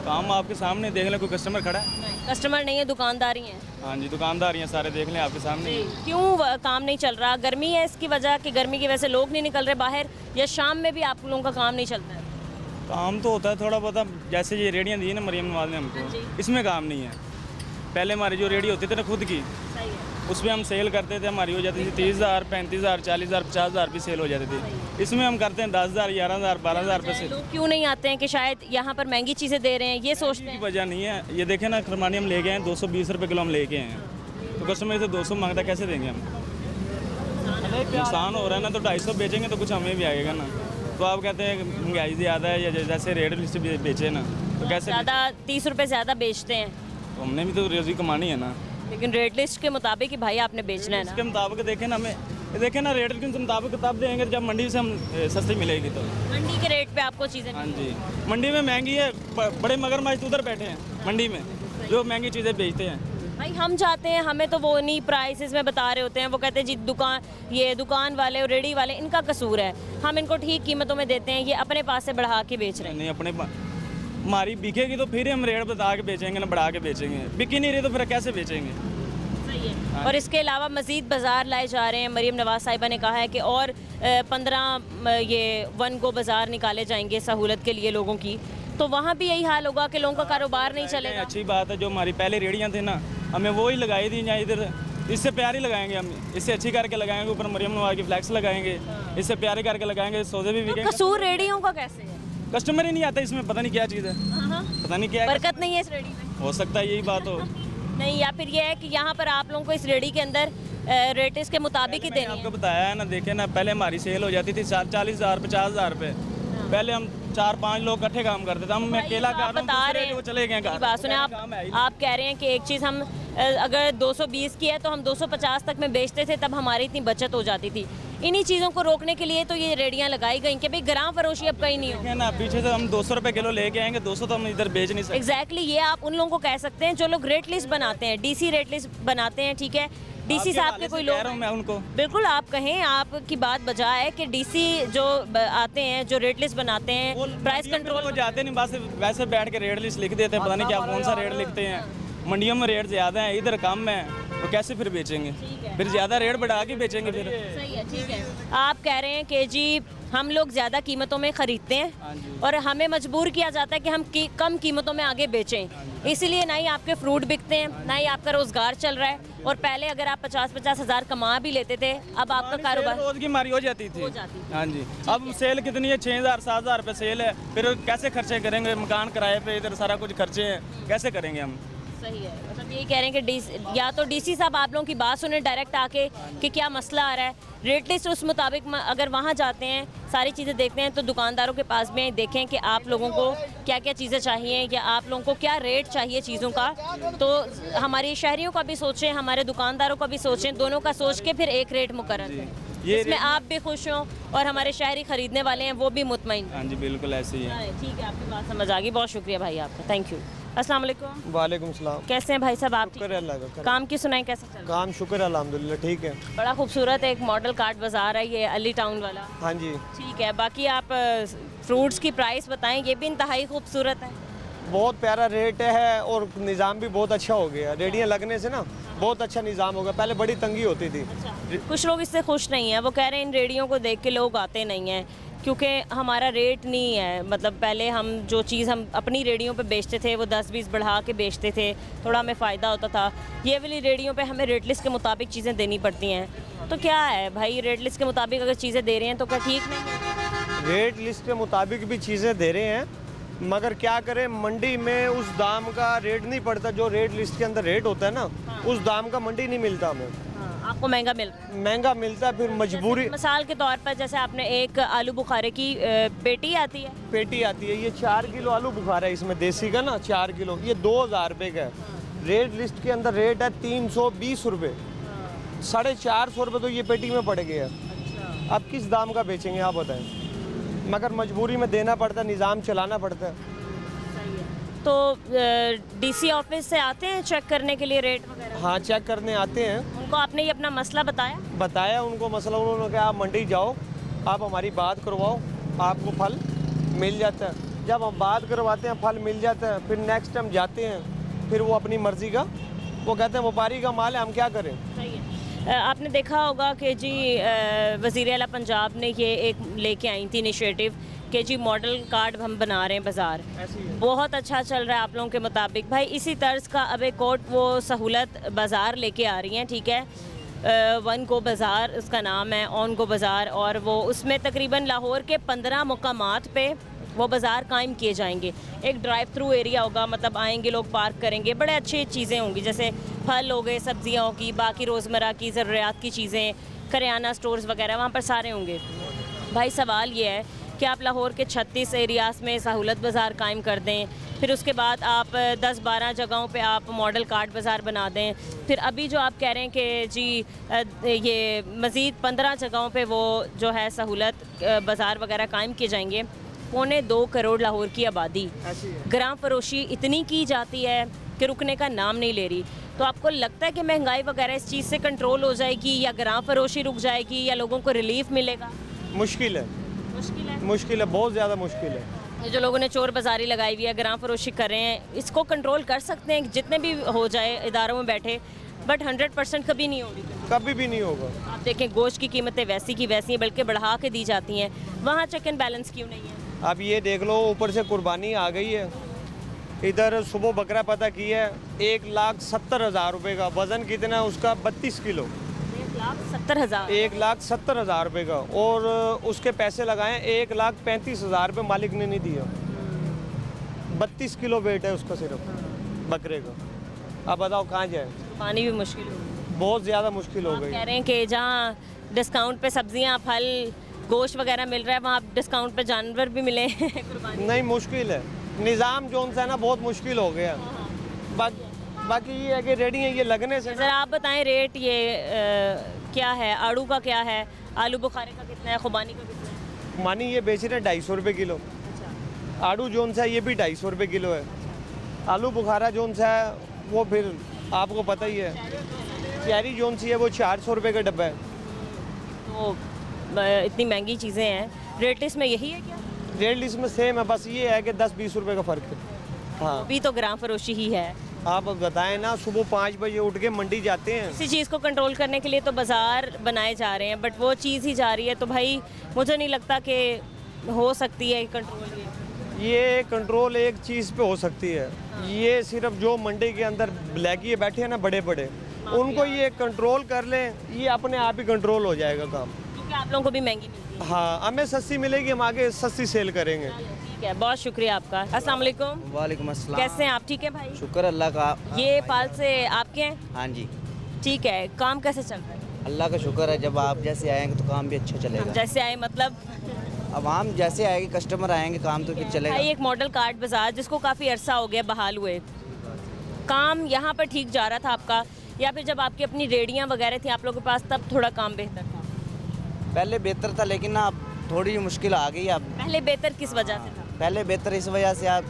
काम आपके सामने देख लें, कोई कस्टमर खड़ा है? नहीं, कस्टमर नहीं है, दुकानदारी है। हाँ जी, दुकानदार हैं सारे, देख लें आपके सामने ही। क्यों काम नहीं चल रहा? गर्मी है इसकी वजह, कि गर्मी की वजह से लोग नहीं निकल रहे बाहर, या शाम में भी आप लोगों का काम नहीं चलता है? काम तो होता है थोड़ा बहुत, जैसे ये रेडियाँ दी है ना मरियम नवाज ने हाँ हमको, जी। इसमें काम नहीं है। पहले हमारी जो रेडी होती थी ना खुद की, सही है। उसमें हम सेल करते थे, हमारी हो जाती थी 30,000, 35,000, 40,000, 50,000 भी सेल हो जाती थी। इसमें हम करते हैं 10,000, 11,000, 12,000 रुपये सेल। लोग क्यों नहीं आते हैं कि शायद यहाँ पर महंगी चीज़ें दे रहे हैं, ये सोचते कोई हैं? वजह नहीं है। ये देखें ना, खरमानी हम लेके आए 220 रुपये किलो हम लेके आए हैं, तो कस्टमर से 200 मांगता, कैसे देंगे हम? नुकसान हो रहा है ना, तो 250 बेचेंगे तो कुछ हमें भी आएगा ना। तो आप कहते हैं महंगाई ज़्यादा है, या जैसे रेट लिस्ट बेचे ना, तो कैसे? ज़्यादा 30 रुपये ज़्यादा बेचते हैं, तो हमने भी तो रोजी कमानी है ना। लेकिन रेट लिस्ट के मुताबिक ही भाई आपने बेचना है इसके ना। मुताबिक देखें ना, हमें ये देखें ना, रेट के मुताबिक तब देंगे जब मंडी से हम सस्ती मिलेगी तो। मंडी के रेट पे आपको चीज़ें हाँ जी, मंडी में महंगी है, बड़े मगरमच्छ तो उधर बैठे हैं मंडी में, जो महंगी चीज़ें बेचते हैं। भाई हम जाते हैं, हमें तो वो नहीं प्राइसेस में बता रहे होते हैं, वो कहते हैं जी दुकान वाले और रेडी वाले इनका कसूर है, हम इनको ठीक कीमतों में देते हैं, ये अपने पास से बढ़ा के बेच रहे हैं। नहीं अपने हमारी बिकेगी तो फिर हम रेट बता के बेचेंगे ना बढ़ा के बेचेंगे, बिकी नहीं रही तो फिर कैसे बेचेंगे। सही है। और इसके अलावा मज़ीद बाज़ार लाए जा रहे हैं। मरीम नवाज साहिबा ने कहा है कि और 15 ये वन गो बाज़ार निकाले जाएंगे सहूलत के लिए लोगों की, तो वहाँ भी यही हाल होगा कि लोगों का कारोबार नहीं चलेगा। अच्छी बात है, जो हमारी पहले रेडियाँ थी ना, हमें वो ही लगाई थी, या इधर इससे प्यारी लगाएंगे हम, इससे अच्छी करके लगाएंगे, ऊपर मरियम नवाज की फ्लैक्स लगाएंगे, इससे प्यारी करके लगाएंगे, सौदे भी बिकेंगे। कसूर रेडियों का कैसे है? कस्टमर ही नहीं आता इसमें, पता नहीं क्या चीज़ है, पता नहीं क्या है। बरकत नहीं है इस रेडी में, हो सकता है यही बात हो। नहीं, या फिर ये है कि यहाँ पर आप लोगों को इस रेडी के अंदर रेट्स के मुताबिक ही मैंने देनी आपको है। बताया है ना, देखे ना, पहले हमारी सेल हो जाती थी 40,000 50,000 रुपये। पहले हम 4-5 लोग इकट्ठे काम करते थे, हम मैं अकेला आप कर रहा हूं, बता दूसरे रहे के वो हैं, चले गए मेरी घर। बात सुने, काम है ही। आप कह रहे हैं कि एक चीज़ हम अगर 220 की है तो हम 250 तक में बेचते थे, तब हमारी इतनी बचत हो जाती थी। इन्हीं चीज़ों को रोकने के लिए तो ये रेडियाँ लगाई गई कि भाई ग्राम फरोशी अब कहीं नहीं हो। देखें ना, पीछे से हम 200 रुपये किलो लेके आएंगे, 200 तो हम इधर बेच नहीं सकते। एग्जैक्टली ये आप उन लोगों को कह सकते हैं जो लोग रेट लिस्ट बनाते हैं, डीसी रेट लिस्ट बनाते हैं, ठीक है। डीसी साहब के कोई कह रहा लोग हूं मैं उनको। बिल्कुल आप कहें, आपकी बात बजा है कि डीसी जो आते हैं, जो रेट लिस्ट बनाते हैं, प्राइस कंट्रोल वो जाते नहीं, बस वैसे बैठ के रेट लिस्ट लिख देते हैं, पता नहीं क्या कौन सा रेट लिखते हैं। मंडियों में रेट ज़्यादा है, इधर कम है, तो कैसे फिर बेचेंगे? फिर ज़्यादा रेट बढ़ा के बेचेंगे फिर। सही है, ठीक है। आप कह रहे हैं कि जी हम लोग ज़्यादा कीमतों में ख़रीदते हैं और हमें मजबूर किया जाता है कि हम कम कीमतों में आगे बेचें, इसीलिए ना ही आपके फ्रूट बिकते हैं, ना ही आपका रोज़गार चल रहा है। और पहले अगर आप 50-50 हज़ार कमा भी लेते थे, अब आपका कारोबार रोज की मारी हो जाती थी। हाँ जी, अब सेल कितनी है? 6,000-7,000 रुपये सेल है, फिर कैसे खर्चे करेंगे? मकान किराए पे, इधर सारा कुछ खर्चे हैं, कैसे करेंगे हम? सही है। मतलब ये कह रहे हैं कि या तो डीसी साहब आप लोगों की बात सुने डायरेक्ट आके कि क्या मसला आ रहा है, रेट लिस्ट उस मुताबिक अगर वहाँ जाते हैं, सारी चीज़ें देखते हैं, तो दुकानदारों के पास में देखें कि आप लोगों को क्या क्या चीज़ें चाहिए या आप लोगों को क्या रेट चाहिए चीज़ों का। तो हमारी शहरियों का भी सोचें, हमारे दुकानदारों का भी सोचें, दोनों का सोच के फिर एक रेट मुकर्रर करें, इसमें आप भी खुश हों और हमारे शहरी खरीदने वाले हैं वो भी मुतमईन। हाँ जी, बिल्कुल ऐसे ही है। ठीक है, आपकी बात समझ आ गई, बहुत शुक्रिया भाई आपका, थैंक यू। अस्सलाम वालेकुम। वालेकुम सलाम। कैसे हैं भाई साहब आप? ठीक शुक्र हैं? अल्लाह का। काम की सुनाई कैसा चल रहा काम शुक्र अल्हम्दुलिल्लाह ठीक है। है? बड़ा खूबसूरत एक मॉडल कार्ट बाजार है ये, अली टाउन वाला। हाँ जी, ठीक है, बाकी आप फ्रूट्स की प्राइस बताएं, ये भी इंतहाई खूबसूरत है। बहुत प्यारा रेट है और निज़ाम भी बहुत अच्छा हो गया। रेडियाँ लगने से ना बहुत अच्छा निज़ाम हो गया, पहले बड़ी तंगी होती थी। कुछ लोग इससे खुश नहीं हैं, वो कह रहे हैं इन रेडियों को देख के लोग आते नहीं हैं क्योंकि हमारा रेट नहीं है। मतलब पहले हम जो चीज़ हम अपनी रेडियों पे बेचते थे वो 10-20 बढ़ा के बेचते थे, थोड़ा हमें फ़ायदा होता था। ये वाली रेडियों पे हमें रेट लिस्ट के मुताबिक चीज़ें देनी पड़ती हैं। तो क्या है भाई, रेट लिस्ट के मुताबिक अगर चीज़ें दे रहे हैं तो क्या ठीक नहीं है? रेट लिस्ट के मुताबिक भी चीज़ें दे रहे हैं, मगर क्या करें, मंडी में उस दाम का रेट नहीं पड़ता जो रेट लिस्ट के अंदर रेट होता है ना, उस दाम का मंडी नहीं मिलता हमें। आपको महंगा मिल रहा है। महंगा मिलता है, फिर मजबूरी। मिसाल के तौर पर जैसे आपने एक आलू बुखारे की पेटी आती है, पेटी आती है, ये 4 किलो आलू बुखारा है इसमें, देसी का ना 4 किलो, ये 2,000 रुपये का है। रेट लिस्ट के अंदर रेट है 320 रुपये, 450 रुपये तो ये पेटी में पड़ गया। अब किस दाम का बेचेंगे आप बताएं? मगर मजबूरी में देना पड़ता है, निज़ाम चलाना पड़ता है। तो डीसी ऑफिस से आते हैं चेक करने के लिए रेट वगैरह? हाँ, चेक करने आते हैं। उनको आपने ये अपना मसला बताया? उनको मसला, उन्होंने कहा आप मंडी जाओ, आप हमारी बात करवाओ, आपको फल मिल जाता है। जब हम बात करवाते हैं, फल मिल जाता है, फिर नेक्स्ट टाइम जाते हैं, फिर वो अपनी मर्ज़ी का, वो कहते हैं व्यापारी का माल है, हम क्या करें। सही है। आपने देखा होगा कि जी वज़ीर आला पंजाब ने ये एक लेके आई थी इनिशिएटिव कि जी मॉडल कार्ड हम बना रहे हैं बाज़ार, बहुत अच्छा चल रहा है आप लोगों के मुताबिक। भाई इसी तर्ज का अब एक और वो सहूलत बाज़ार लेके आ रही हैं, ठीक है। वन गो बाज़ार उसका नाम है, ऑन गो बाज़ार, और वो उसमें तकरीबन लाहौर के 15 मुकामात पे वो बाज़ार कायम किए जाएंगे। एक ड्राइव थ्रू एरिया होगा, मतलब आएंगे लोग, पार्क करेंगे, बड़े अच्छी चीज़ें होंगी, जैसे फल हो गए, सब्जियाँ होगी, बाकी रोज़मर्रा की ज़रूरियात की चीज़ें, करियाना स्टोर्स वगैरह वहाँ पर सारे होंगे। भाई सवाल ये है कि आप लाहौर के 36 एरियाज़ में सहूलत बाज़ार कायम कर दें, फिर उसके बाद आप 10-12 जगहों पे आप मॉडल कार्ड बाज़ार बना दें, फिर अभी जो आप कह रहे हैं कि जी ये मज़ीद 15 जगहों पे वो जो है सहूलत बाज़ार वगैरह कायम किए जाएंगे। 1.25 करोड़ लाहौर की आबादी, ग्राम फरोशी इतनी की जाती है कि रुकने का नाम नहीं ले रही। तो आपको लगता है कि महंगाई वगैरह इस चीज़ से कंट्रोल हो जाएगी, या ग्रां फरोशी रुक जाएगी, या लोगों को रिलीफ मिलेगा? मुश्किल है, मुश्किल है। मुश्किल है, बहुत ज़्यादा मुश्किल है। ये जो लोगों ने चोर बाजारी लगाई हुई है, ग्रां फरोशी कर रहे हैं, इसको कंट्रोल कर सकते हैं जितने भी हो जाए इदारों में बैठे, बट 100% कभी नहीं होगी। कभी भी नहीं होगा। आप देखें गोश्त की कीमतें वैसी की वैसी हैं, बल्कि बढ़ा के दी जाती हैं। वहाँ चेक एंड बैलेंस क्यों नहीं है? अब ये देख लो, ऊपर से कुर्बानी आ गई है। इधर सुबह बकरा पता किया है 1,70,000 रुपये का, वज़न कितना है उसका? 32 किलो। 1,70,000। 1,70,000 रुपये का, और उसके पैसे लगाए 1,35,000 रुपये मालिक ने नहीं दिया। 32 किलो वेट है उसका सिर्फ बकरे का। अब बताओ कहाँ जाए? पानी भी मुश्किल हो, बहुत ज़्यादा मुश्किल हो आप गई। कह रहे हैं कि जहाँ डिस्काउंट पे सब्जियाँ, फल, गोश्त वगैरह मिल रहा है, वहाँ डिस्काउंट पे जानवर भी मिले कुर्बानी। नहीं, मुश्किल है। निज़ाम जो सा है ना, बहुत मुश्किल हो गया। बाकी ये है कि रेडी है ये लगने से। ज़रा आप बताएं रेट ये क्या है? आड़ू का क्या है? आलू बुखारे का कितना है? खुबानी का कितना है? मानी ये बेच रहे हैं 250 रुपये किलो। आड़ू जोन सा है ये भी 250 रुपये किलो है। आलू बुखारा जोन सा है वो फिर आपको पता ही है। चेरी जोन सी है वो 400 रुपये का डब्बा है। तो इतनी महंगी चीज़ें हैं, रेट लिस्ट में यही है क्या? रेट लिस्ट में सेम है, बस ये है कि 10-20 रुपये का फ़र्क है। हाँ, अभी तो ग्राम फरोशी ही है। आप बताएं ना, सुबह 5 बजे उठ के मंडी जाते हैं। इसी चीज़ को कंट्रोल करने के लिए तो बाज़ार बनाए जा रहे हैं, बट वो चीज़ ही जा रही है। तो भाई मुझे नहीं लगता कि हो सकती है कंट्रोल। ये कंट्रोल एक चीज़ पे हो सकती है। ये सिर्फ जो मंडी के अंदर ब्लैकी बैठे हैं ना बड़े बड़े, उनको ये कंट्रोल कर लें, ये अपने आप ही कंट्रोल हो जाएगा काम। क्योंकि आप लोगों को भी महंगी मिलती है। हाँ, हमें सस्ती मिलेगी, हम आगे सस्ती सेल करेंगे। ठीक है, बहुत शुक्रिया आपका। अस्सलाम वालेकुम। वालेकुम अस्सलाम। कैसे हैं आप? ठीक है भाई, शुक्र अल्लाह का। ये पाल से आपके हैं? हाँ जी, ठीक है, काम कैसे चल रहा है? अल्लाह का शुक्र है। जब आप जैसे आएंगे तो काम भी अच्छा चलेगा। जैसे आए मतलब? अब हम जैसे आएंगे, कस्टमर आएंगे, काम तो फिर चलेगा। भाई एक मॉडल कार्ड बाजार जिसको काफ़ी अरसा हो गया बहाल हुए, काम यहाँ पर ठीक जा रहा था आपका, या फिर जब आपकी अपनी रेडियाँ वगैरह थी आप लोगों के पास तब थोड़ा काम बेहतर था? पहले बेहतर था, लेकिन ना अब थोड़ी मुश्किल आ गई। अब पहले बेहतर किस वजह से था? पहले बेहतर इस वजह से आप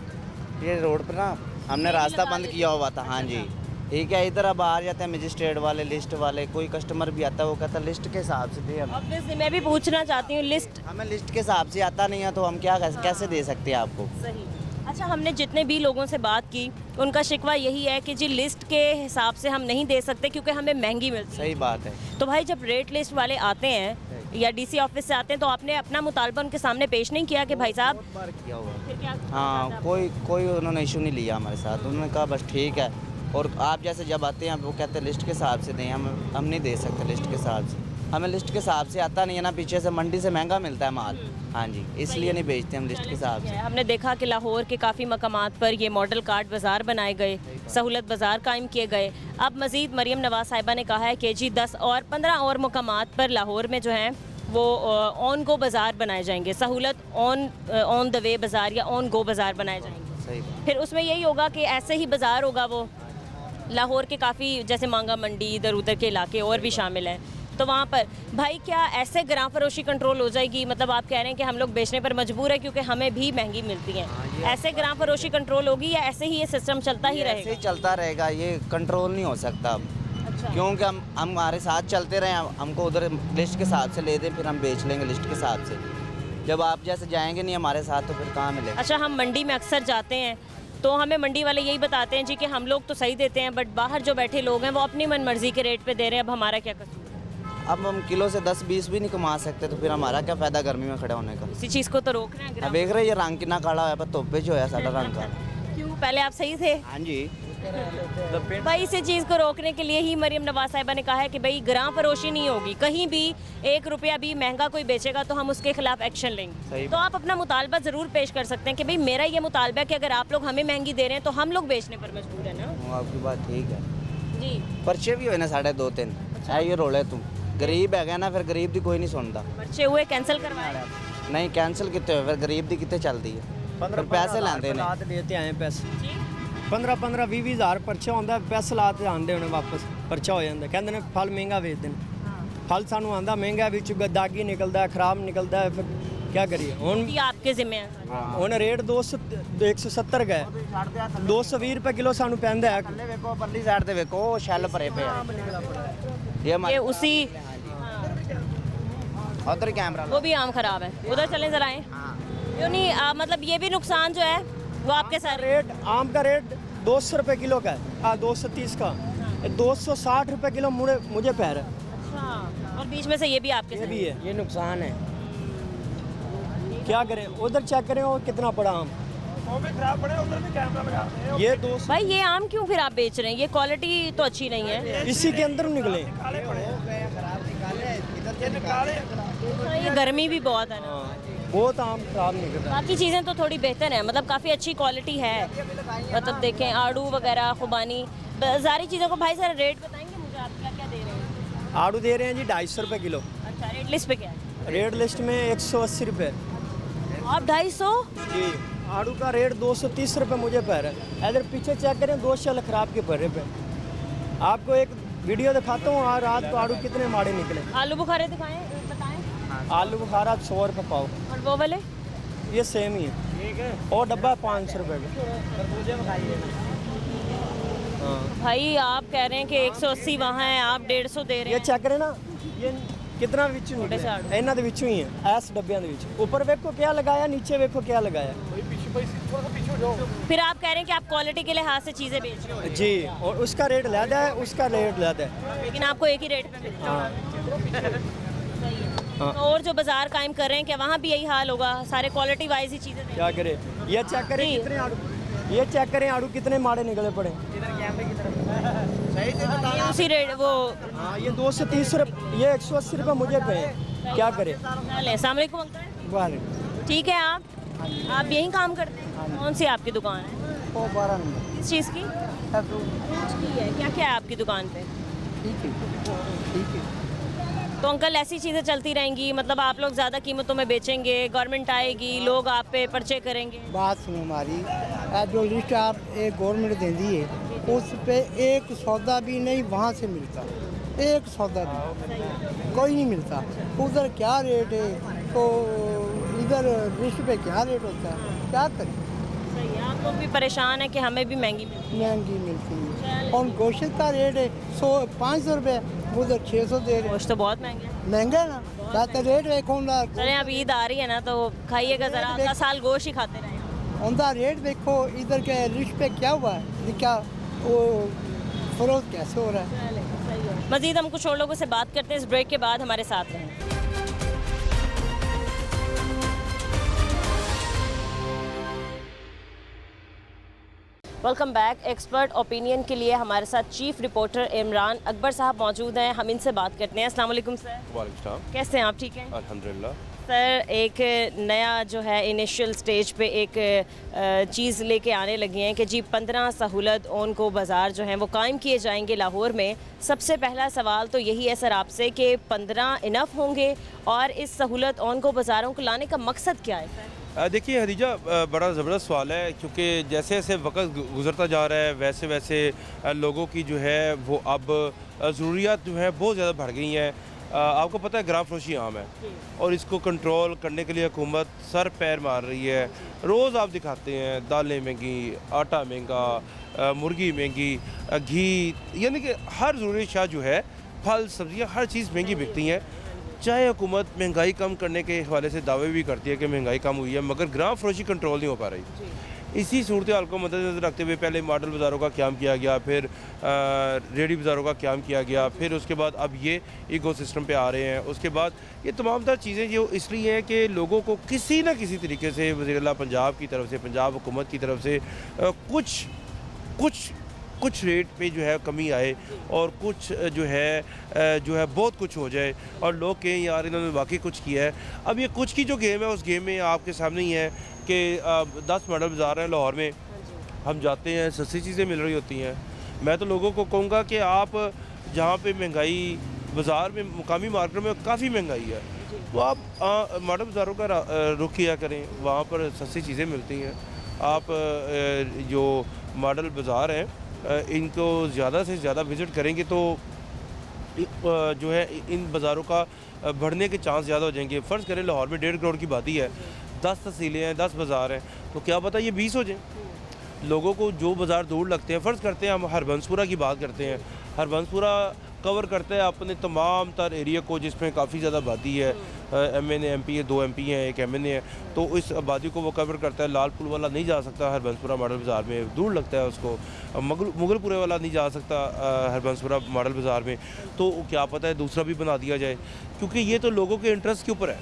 ये रोड पर ना हमने रास्ता बंद किया हुआ था। हाँ जी, ठीक है। इधर अब आ जाते हैं मजिस्ट्रेट वाले, लिस्ट वाले, कोई कस्टमर भी आता है वो कहता है लिस्ट के हिसाब से दे हमें। ऑब्वियसली मैं भी पूछना चाहती हूँ, लिस्ट हमें लिस्ट के हिसाब से आता नहीं है तो हम क्या कैसे दे सकते हैं आपको? सही। अच्छा, हमने जितने भी लोगों से बात की उनका शिकवा यही है कि जी लिस्ट के हिसाब से हम नहीं दे सकते क्योंकि हमें महंगी मिलती है। सही बात है। तो भाई जब रेट लिस्ट वाले आते हैं या डीसी ऑफिस से आते हैं तो आपने अपना मुतालबा उनके सामने पेश नहीं किया कि भाई साहब? बार किया हुआ। फिर क्या? हाँ, कोई उन्होंने इशू नहीं लिया हमारे साथ। उन्होंने कहा बस ठीक है। और आप जैसे जब आते हैं वो कहते हैं लिस्ट के हिसाब से दें, हम नहीं दे सकते लिस्ट के हिसाब से। हमें लिस्ट के हिसाब से आता नहीं है ना, पीछे से मंडी से महंगा मिलता है माल। हाँ जी, इसलिए नहीं बेचते हम लिस्ट के हिसाब से। हमने देखा कि लाहौर के काफ़ी मकामात पर ये मॉडल कार्ड बाज़ार बनाए गए, सहूलत बाज़ार कायम किए गए। अब मज़ीद मरीम नवाज़ साहिबा ने कहा है कि जी 10 और 15 और मकामात पर लाहौर में जो हैं वो ऑन गो बाज़ार बनाए जाएंगे, सहूलत ऑन द वे बाज़ार या ऑन गो बाज़ार बनाए जाएंगे। सही। फिर उसमें यही होगा कि ऐसे ही बाज़ार होगा वो लाहौर के काफ़ी, जैसे मांगा मंडी, इधर उधर के इलाके और भी शामिल हैं, तो वहाँ पर भाई क्या ऐसे ग्राम फरोशी कंट्रोल हो जाएगी? मतलब आप कह रहे हैं कि हम लोग बेचने पर मजबूर है क्योंकि हमें भी महंगी मिलती हैं। ऐसे ग्राम फरोशी कंट्रोल होगी या ऐसे ही ये सिस्टम चलता ही ऐसे रहेगा? ही चलता रहेगा, ये कंट्रोल नहीं हो सकता अब। अच्छा। क्योंकि हम हमारे साथ चलते रहे, हमको उधर लिस्ट के हिसाब से ले दें, फिर हम बेच लेंगे लिस्ट के हिसाब से। जब आप जैसे जाएंगे नहीं हमारे साथ तो फिर कहाँ मिलेगा? अच्छा, हम मंडी में अक्सर जाते हैं तो हमें मंडी वाले यही बताते हैं जी कि हम लोग तो सही देते हैं बट बाहर जो बैठे लोग हैं वो अपनी मन मर्जी के रेट पे दे रहे हैं। अब हमारा क्या कसूर? अब हम किलो से 10-20 भी नहीं कमा सकते तो फिर हमारा क्या फ़ायदा गर्मी में खड़े होने का? इसी चीज़ को तो रोक रहे हैं। अब देख रहे ये रंग कितना काला है, पर तोपे जो है सारा रंग का। क्यों, पहले आप सही थे? हाँ जी। भाई इसी चीज़ को रोकने के लिए ही मरीम नवाज साहिबा ने कहा है कि भाई ग्राम फरोशी नहीं होगी कहीं भी। 1 रुपया भी महंगा कोई बेचेगा तो हम उसके खिलाफ एक्शन लेंगे। तो आप अपना मुतालबा ज़रूर पेश कर सकते हैं कि भाई मेरा ये मुतालबा है कि अगर आप लोग हमें महंगी दे रहे हैं तो हम लोग बेचने पर मजबूर है ना। आपकी बात ठीक है जी। पर्चे भी हुए ना 2.5-3। है ये रोले तू गरीब है ना, फिर गरीब दी कोई नहीं सुनता। पर्चे हुए कैंसिल करवाए? नहीं कैंसिल कितने हुए, फिर गरीब दी कितने चलती है, फिर पैसे लाते ने। देते आए पैसे जी। 15-20 हज़ार पर्चा आंदा, पैसे ला के आंदे होने वापस, पर्चा हो जाता। कहते ने फल महंगा बेचते हैं। फल सानू आंदा महंगा, विच दागी निकलता है, खराब निकलता है, फिर क्या करिए ਹੁਣ ये आपके जिम्मे है ਹੁਣ ਰੇਟ 170 का है 220 रुपए किलो सानू पैंदा है थल्ले वेखो परली साइड ते वेखो शैल भरे पे आ। ये ये हमारे उसी उधर कैमरा वो भी आम खराब है, उधर चलें जरा आए। क्यों नहीं मतलब ये भी नुकसान जो है वो आपके साथ रेट आम का रेट 200 रुपए किलो का है 230 का 260 रुपए किलो मुझे पैर है अच्छा, और बीच में से ये भी आपके ये साथ भी है ये नुकसान है क्या करें उधर चेक करें और कितना पड़ा आम ये 200 भाई ये आम क्यों फिर आप बेच रहे हैं? ये क्वालिटी तो अच्छी नहीं है। इसी के अंदर निकले हाँ, ये गर्मी भी बहुत है ना। बहुत आम खराब निकल रहा बाकी चीज़ें तो थोड़ी बेहतर हैं, मतलब काफ़ी अच्छी क्वालिटी है। मतलब देखें आड़ू वगैरह खुबानी सारी चीज़ों को भाई सर रेट बताएंगे मुझे आप क्या क्या दे रहे हैं? है आड़ू दे रहे हैं जी 250 रुपए किलो अच्छा, रेट लिस्ट पे क्या है? रेट लिस्ट में 180 रुपए आप 250? जी आड़ू का रेट 230 रुपए मुझे पैर है इधर पीछे चेक करें 2 शल खराब के पर्रे पे आपको एक वीडियो दिखाता हूँ आज रात को आड़ू कितने माड़े निकले आलू बुखारे दिखाएं बताएं। आलू बुखारा 100 रुपए पाव और वो वाले ये सेम ही है और डब्बा 500 रुपए का हाँ भाई आप कह रहे हैं कि 180 वहाँ है, आप 150 दे रहे ये हैं। ਚੈੱਕ ਕਰੇ ਨਾ ਇਹ ਕਿਤਨਾ ਵਿੱਚੋਂ ਛੋਟੇ ਨਿਕਲਿਆ ਝਾੜੂ। ਇਹਨਾਂ ਦੇ ਵਿੱਚੋਂ ਹੀ ਹੈ ਐਸ ਡੱਬਿਆਂ ਦੇ ਵਿੱਚ ਉੱਪਰ ਵੇਖੋ ਕਿਆ ਲਗਾਇਆ नीचे ਵੇਖੋ ਕਿਆ ਲਗਾਇਆ फिर आप कह रहे हैं कि आप क्वालिटी के लिहाज से चीज़ें बेच रहे हो, जी और उसका रेट ज़्यादा है उसका रेट ज़्यादा है लेकिन आपको एक ही रेट पे मिलता है। हाँ तो और जो बाजार कायम कर रहे हैं क्या वहाँ भी यही हाल होगा? सारे क्वालिटी वाइज ही चीज़ें दें। क्या करे ये चेक करें जी। कितने आड़ू ये चेक करें आड़ू कितने माड़े निकले पड़े ये उसी रेट वो हाँ ये 230 रुपये ये 180 रुपये मुझे पे हैं क्या करे अस्सलाम वालेकुम अंकल। ठीक है आप यहीं काम करते हैं? कौन सी आपकी दुकान है? वो 12 नंबर किस चीज़ की? फ्रूट्स की है। क्या क्या है आपकी दुकान पे? ठीक है तो अंकल ऐसी चीज़ें चलती रहेंगी, मतलब आप लोग ज़्यादा कीमतों में बेचेंगे, गवर्नमेंट आएगी, लोग आप पे पर्चे करेंगे? बात सुनो हमारी जो लिस्ट आप एक गवर्नमेंट देती है उस पे एक सौदा भी नहीं वहाँ से मिलता एक सौदा भी कोई नहीं मिलता उधर क्या रेट है तो इधर लिस्ट पे क्या रेट होता है क्या करें सही है, आप लोग भी परेशान हैं कि हमें भी महंगी मिलती महंगी मिलती है और गोश्त का रेट है 500 रुपये उधर 600 दे है। रहे गोश्त तो बहुत महंगा है। महंगा है ना बात रेट देखो ना चलें अब ईद आ रही है ना तो खाइएगा ज़रा, 10 साल गोश्त ही खाते रहें। उनका रेट देखो इधर के लिस्ट पे क्या हुआ है क्या वो फरोख्त कैसे हो रहा है मज़ीद हम कुछ और लोगों से बात करते हैं इस ब्रेक के बाद, हमारे साथ रहें। Welcome back. एक्सपर्ट ओपिनियन के लिए हमारे साथ चीफ रिपोर्टर इमरान अकबर साहब मौजूद हैं, हम इनसे बात करते हैं। अस्सलाम वालेकुम सर। वालेकुम कैसे हैं आप? ठीक हैं अल्हम्दुलिल्लाह। सर, एक नया जो है इनिशियल स्टेज पे एक चीज़ लेके आने लगी हैं कि जी 15 सहूलत ओन को बाज़ार जो हैं वो कायम किए जाएंगे लाहौर में। सबसे पहला सवाल तो यही है सर आपसे कि 15 इनफ होंगे और इस सहूलत ओन को बाज़ारों को लाने का मकसद क्या है सर? देखिए हदीजा, बड़ा ज़बरदस्त सवाल है क्योंकि जैसे जैसे वक्त गुजरता जा रहा है वैसे वैसे लोगों की जो है वो अब ज़रूरियात जो है बहुत ज़्यादा बढ़ गई हैं। आपको पता है ग्राम फरोशी आम है और इसको कंट्रोल करने के लिए हुकूमत सर पैर मार रही है। रोज़ आप दिखाते हैं दालें महंगी, आटा महंगा, मुर्गी महंगी, घी, यानी कि हर ज़रूरी अशिया जो है, फल सब्ज़ियाँ, हर चीज़ महंगी बिकती हैं। चाहे हुकूमत महंगाई कम करने के हवाले से दावे भी करती है कि महंगाई कम हुई है, मगर ग्राम फरोशी कंट्रोल नहीं हो पा रही। इसी सूरत हाल को मद्देनज़र रखते हुए पहले मॉडल बाज़ारों का क़याम किया गया, फिर रेडी बाज़ारों का क़याम किया गया, फिर उसके बाद अब ये इकोसिस्टम पे आ रहे हैं। उसके बाद ये तमाम तर चीज़ें जो इसलिए हैं कि लोगों को किसी न किसी तरीके से वज़ीर-ए-आला पंजाब की तरफ से, पंजाब हुकूमत की तरफ से कुछ रेट पे जो है कमी आए और कुछ जो है बहुत कुछ हो जाए और लोग कहें यार इन्होंने वाकई कुछ किया है। अब ये कुछ की जो गेम है उस गेम में आपके सामने ही है कि 10 मॉडल बाज़ार हैं लाहौर में, हम जाते हैं सस्ती चीज़ें मिल रही होती हैं। मैं तो लोगों को कहूँगा कि आप जहाँ पे महंगाई बाज़ार में मुकामी मार्केट में काफ़ी महंगाई है तो आप मॉडल बाज़ारों का रुख किया करें, वहाँ पर सस्ती चीज़ें मिलती हैं। आप जो मॉडल बाज़ार हैं इनको ज़्यादा से ज़्यादा विज़िट करेंगे तो जो है इन बाज़ारों का बढ़ने के चांस ज़्यादा हो जाएंगे। फ़र्ज़ करें लाहौर में 1.5 करोड़ की आबादी है, 10 तहसीलें हैं, 10 बाज़ार हैं, तो क्या पता ये 20 हो जाए। लोगों को जो बाज़ार दूर लगते हैं, फ़र्ज़ करते हैं हम हरबंसपुरा की बात करते हैं, हरबंसपुरा कवर करता है अपने तमाम तर एरिया को जिसमें काफ़ी ज़्यादा आबादी है। MN MP है, 2 MP हैं, 1 MN है, तो इस आबादी को वो कवर करता है। लाल पुल वाला नहीं जा सकता हरबंसपुरा मॉडल बाज़ार में, दूर लगता है उसको। मुगलपुरे वाला नहीं जा सकता हरबंसपुरा मॉडल बाज़ार में, तो क्या पता है दूसरा भी बना दिया जाए, क्योंकि ये तो लोगों के इंटरेस्ट के ऊपर है।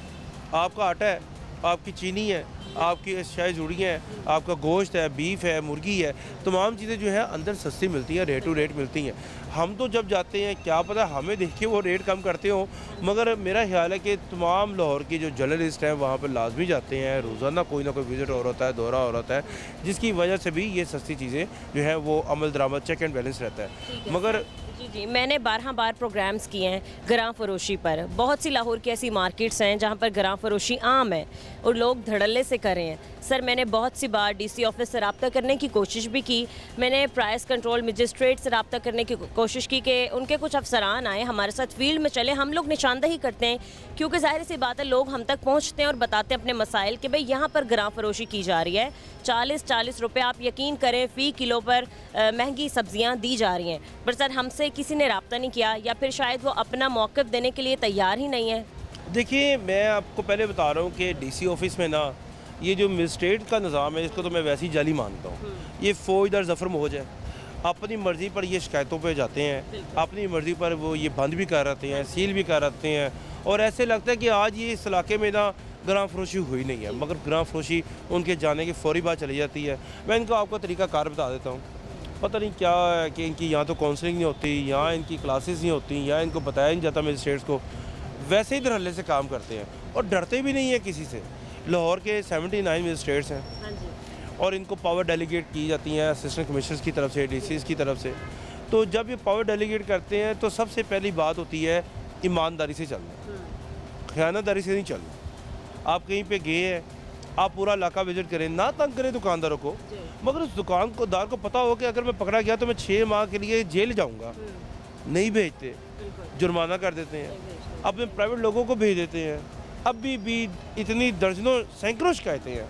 आपका आटा है, आपकी चीनी है, आपकी अशियाएँ जुड़ी हैं, आपका गोश्त है, बीफ है, मुर्गी है, तमाम चीज़ें जो है अंदर सस्ती मिलती हैं, रेट टू रेट मिलती हैं। हम तो जब जाते हैं क्या पता हमें देख के वो रेट कम करते हो, मगर मेरा ख्याल है कि तमाम लाहौर के जो जर्नलिस्ट हैं वहाँ पर लाजमी जाते हैं, रोज़ाना कोई ना कोई विज़िट हो रहा है, दौरा हो रहा है, जिसकी वजह से भी ये सस्ती चीज़ें जो है वो अमल दरामद चेक एंड बैलेंस रहता है। मगर जी, मैंने 12 बार प्रोग्राम्स किए हैं ग्राम फरोशी पर। बहुत सी लाहौर की ऐसी मार्केट्स हैं जहाँ पर ग्राम फरोशी आम है और लोग धड़ल्ले से कर रहे हैं। सर, मैंने बहुत सी बार DC ऑफिस से रब्ता करने की कोशिश भी की, मैंने प्राइस कंट्रोल मजिस्ट्रेट से रब्ता करने की कोशिश की कि उनके कुछ अफसरान आए हमारे साथ फील्ड में चले। हम लोग निशानदही करते हैं क्योंकि जाहिर सी बात है लोग हम तक पहुँचते हैं और बताते हैं अपने मसाइल कि भाई यहाँ पर ग्राम फरोशी की जा रही है, 40 रुपये आप यकीन करें फ़ी किलो पर महंगी सब्जियाँ दी जा रही हैं। पर सर, हमसे किसी ने रब्ता नहीं किया या फिर शायद वो अपना मौक़िफ़ देने के लिए तैयार ही नहीं है। देखिए, मैं आपको पहले बता रहा हूँ कि DC ऑफिस में ना ये जो मजिस्ट्रेट का निज़ाम है इसको तो मैं वैसे ही जाली मानता हूँ। ये फ़ौजदार ज़फ़र मौज है, अपनी मर्ज़ी पर ये शिकायतों पे जाते हैं, अपनी मर्ज़ी पर वो ये बंद भी कर रहते हैं, सील भी कर रहते हैं, और ऐसे लगता है कि आज ये इस इलाके में ना ग्राम फरोशी हुई नहीं है, मगर ग्राम फरोशी उनके जाने की फ़ौरी बात चली जाती है। मैं इनको आपका तरीका कार बता देता हूँ। पता नहीं क्या है कि इनकी यहाँ तो काउंसलिंग नहीं होती, यहाँ इनकी क्लासेस नहीं होती, यहाँ इनको बताया नहीं जाता मजिस्ट्रेट्स को, वैसे ही धड़ल्ले से काम करते हैं और डरते भी नहीं है किसी से। लाहौर के 79 मजिस्ट्रेट्स हैं और इनको पावर डेलीगेट की जाती हैं असिस्टेंट कमिश्नर्स की तरफ से, DCs की तरफ से। तो जब ये पावर डेलीगेट करते हैं तो सबसे पहली बात होती है ईमानदारी से चलना, ख़यानतदारी से नहीं चलना। आप कहीं पे गए हैं, आप पूरा इलाका विजिट करें, ना तंग करें दुकानदारों को, मगर उस दुकानदार को पता हो कि अगर मैं पकड़ा गया तो मैं 6 माह के लिए जेल जाऊँगा। नहीं भेजते, जुर्माना कर देते हैं, अपने प्राइवेट लोगों को भेज देते हैं। अभी भी इतनी दर्जनों सैकड़ों शिकायतें हैं,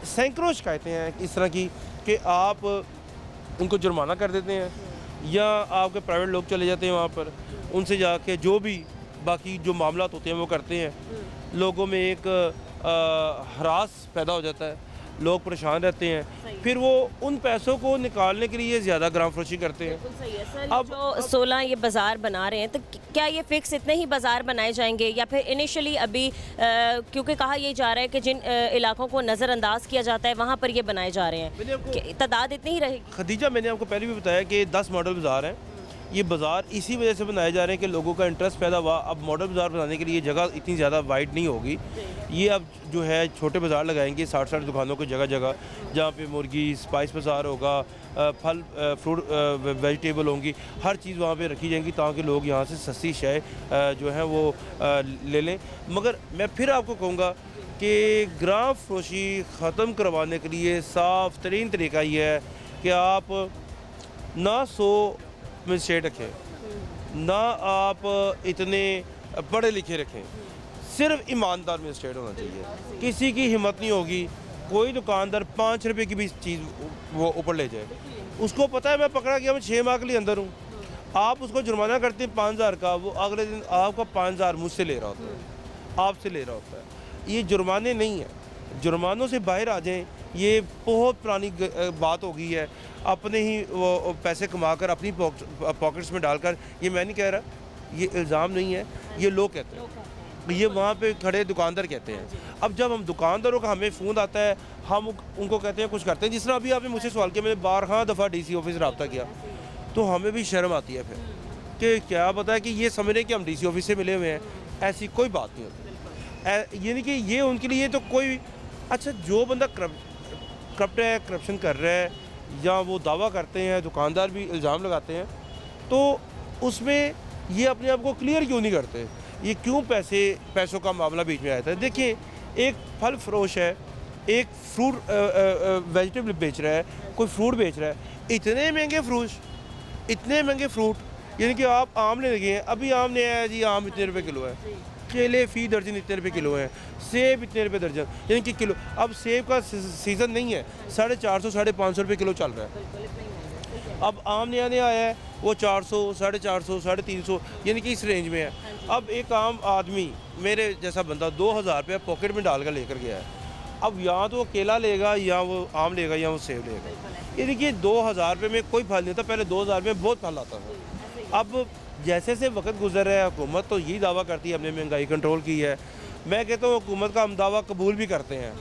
सैकड़ों शिकायतें हैं इस तरह की कि आप उनको जुर्माना कर देते हैं या आपके प्राइवेट लोग चले जाते हैं वहाँ पर, उनसे जाके जो भी बाकी जो मामलात होते हैं वो करते हैं। लोगों में एक हरास पैदा हो जाता है, लोग परेशान रहते हैं, फिर वो उन पैसों को निकालने के लिए ज़्यादा ग्राम फरोशी करते हैं। अब जो 16 ये बाज़ार बना रहे हैं तो क्या ये फिक्स इतने ही बाज़ार बनाए जाएंगे या फिर इनिशियली अभी क्योंकि कहा यह जा रहा है कि जिन इलाकों को नज़रअंदाज किया जाता है वहाँ पर ये बनाए जा रहे हैं, तादाद इतनी ही रहेगी? खदीजा, मैंने आपको पहले भी बताया कि 10 मॉडल बाज़ार हैं। ये बाज़ार इसी वजह से बनाए जा रहे हैं कि लोगों का इंटरेस्ट पैदा हुआ। अब मॉडल बाज़ार बनाने के लिए जगह इतनी ज़्यादा वाइड नहीं होगी, ये अब जो है छोटे बाज़ार लगाएंगे 60-60 दुकानों को जगह जगह, जहाँ पे मुर्गी, स्पाइस बाज़ार होगा, फल फ्रूट वेजिटेबल होंगी, हर चीज़ वहाँ पे रखी जाएंगी ताकि लोग यहाँ से सस्ती शय जो है वो ले लें। मगर मैं फिर आपको कहूँगा कि ग्राम फरोशी ख़त्म करवाने के लिए साफ़ तरीन तरीका ये है कि आप ना 100 मजिस्ट्रेट रखें, ना आप इतने पढ़े लिखे रखें, सिर्फ ईमानदार मजिस्ट्रेट होना चाहिए। किसी की हिम्मत नहीं होगी कोई दुकानदार 5 रुपए की भी चीज़ वो ऊपर ले जाए, उसको पता है मैं पकड़ा गया, मैं 6 माह के लिए अंदर हूँ। आप उसको जुर्माना करते हैं 5000 का, वो अगले दिन आपका 5000 मुझसे ले रहा होता है, आपसे ले रहा होता है। ये जुर्माने नहीं है, जुर्मानों से बाहर आ जाएं, ये बहुत पुरानी बात हो गई है। अपने ही वो पैसे कमाकर अपनी पॉकेट्स में डालकर, ये मैं नहीं कह रहा, ये इल्ज़ाम नहीं है, ये लोग कहते हैं, ये वहाँ पे खड़े दुकानदार कहते हैं। अब जब हम दुकानदारों का हमें फ़ोन आता है, हम उनको कहते हैं कुछ करते हैं, जिस तरह अभी आपने मुझसे सवाल किया, मैंने 12 दफ़ा DC ऑफिस रब्ता किया, तो हमें भी शर्म आती है फिर कि क्या पता है कि ये समझ रहे कि हम DC ऑफिस से मिले हुए हैं। ऐसी कोई बात नहीं होती, यानी कि ये उनके लिए तो कोई अच्छा, जो बंदा करप्ट है, करप्शन कर रहा है, या वो दावा करते हैं, दुकानदार भी इल्ज़ाम लगाते हैं, तो उसमें ये अपने आप को क्लियर क्यों नहीं करते? ये क्यों पैसों का मामला बीच में आता है? देखिए, एक फल फरोश है, एक फ्रूट वेजिटेबल बेच रहा है, कोई फ्रूट बेच रहा है, इतने महंगे फ्रूट यानी कि आप आम ले लगे हैं, अभी आम ले आया जी, आम इतने रुपए किलो है, केले फ़ी दर्जन इतने रुपए किलो हैं, सेब इतने रुपए दर्जन, यानी कि किलो। अब सेब का सीज़न नहीं है, 450 550 रुपये किलो चल रहा है। अब आम नया नया आया है, वो 400 450 350, यानी कि इस रेंज में है। अब एक आम आदमी, मेरे जैसा बंदा 2000 रुपये पॉकेट में डाल कर लेकर गया है। अब या तो वो केला लेगा, या वो आम लेगा, या वो सेब लेगा। यानी कि 2000 रुपये में कोई फल नहीं था, पहले 2000 में बहुत फल आता था। अब जैसे जैसे वक्त गुजर रहा है, हुकूमत तो यही दावा करती है हमने महंगाई कंट्रोल की है। मैं कहता हूँ हुकूमत का हम दावा कबूल भी करते हैं,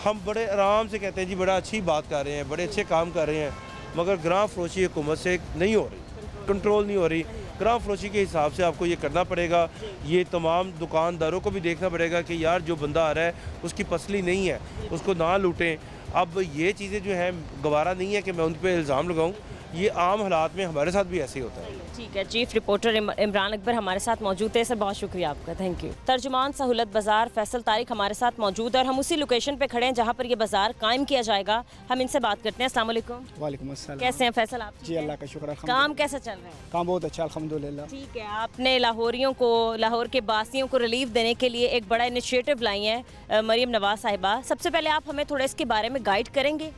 हम बड़े आराम से कहते हैं जी बड़ा अच्छी बात कर रहे हैं, बड़े अच्छे काम कर रहे हैं, मगर ग्राम फरोशी हुकूमत से नहीं हो रही, कंट्रोल नहीं हो रही। ग्राम फरोशी के हिसाब से आपको ये करना पड़ेगा। ये तमाम दुकानदारों को भी देखना पड़ेगा कि यार जो बंदा आ रहा है उसकी पसली नहीं है, उसको ना लूटें। अब ये चीज़ें जो हैं गवारा नहीं है कि मैं उन पर इल्ज़ाम लगाऊँ, ये आम हालात में हमारे साथ भी ऐसे ही होता है। ठीक है, चीफ रिपोर्टर इमरान अकबर हमारे साथ मौजूद है। सर बहुत शुक्रिया आपका, थैंक यू। तर्जुमान सहूलत बाज़ार फैसल तारिक हमारे साथ मौजूद है और हम उसी लोकेशन पे खड़े हैं जहाँ पर ये बाज़ार कायम किया जाएगा। हम इनसे बात करते हैं। अस्सलाम वालेकुम। वालेकुम अस्सलाम। कैसे हैं फैसल आप? जी अल्लाह का शुक्र, काम कैसा चल रहा है? काम बहुत अच्छा अल्हम्दुलिल्लाह। ठीक है, आपने लाहौरियों को, लाहौर के बासियों को रिलीफ देने के लिए एक बड़ा इनिशिएटिव लाई है मरीम नवाज़ साहिबा। सबसे पहले आप हमें थोड़ा इसके बारे में गाइड करेंगे?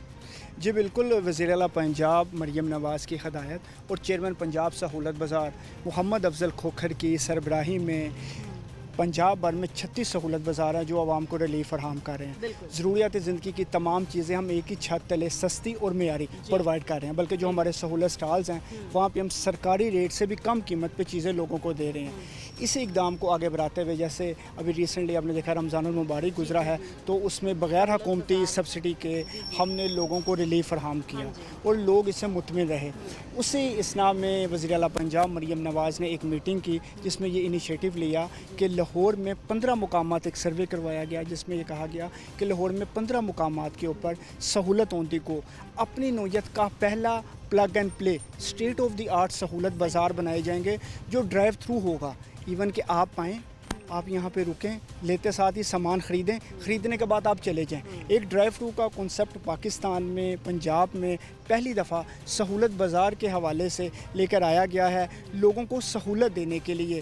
जी बिल्कुल, वज़ीर आला पंजाब मरीम नवाज़ की हदायत और चेयरमैन पंजाब सहूलत बाज़ार मोहम्मद अफजल खोखर की सरबराही में पंजाब भर में 36 सहूलत बाज़ार हैं जो आवाम को रिलीफ फराहम कर रहे हैं। ज़रूरियात ज़िंदगी की तमाम चीज़ें हम एक ही छत तले सस्ती और मेयारी प्रोवाइड कर रहे हैं, बल्कि जो हमारे सहूलत स्टॉल्स हैं वहाँ पे हम सरकारी रेट से भी कम कीमत पे चीज़ें लोगों को दे रहे हैं। इसी इकदाम को आगे बढ़ाते हुए, जैसे अभी रिसेंटली आपने देखा रमज़ानुल मुबारक गुजरा है, तो उसमें बग़ैर हुकूमती सब्सिडी के हमने लोगों को रिलीफ फराहम किया और लोग इससे मुतमिन रहे। उसी इसना में वज़ीर आला पंजाब मरीम नवाज़ ने एक मीटिंग की जिसमें ये इनिशिएटिव लिया कि लाहौर में 15 मुकामात एक सर्वे करवाया गया, जिसमें ये कहा गया कि लाहौर में 15 मुकामात के ऊपर सहूलतमंदी को अपनी नौयत का पहला plug and play state of the art सहूलत बाज़ार बनाए जाएंगे जो ड्राइव थ्रू होगा। इवन कि आप आएँ, आप यहाँ पे रुकें, लेते साथ ही सामान ख़रीदें, ख़रीदने के बाद आप चले जाएं। एक ड्राइव थ्रू का कॉन्सेप्ट पाकिस्तान में, पंजाब में पहली दफ़ा सहूलत बाज़ार के हवाले से लेकर आया गया है, लोगों को सहूलत देने के लिए,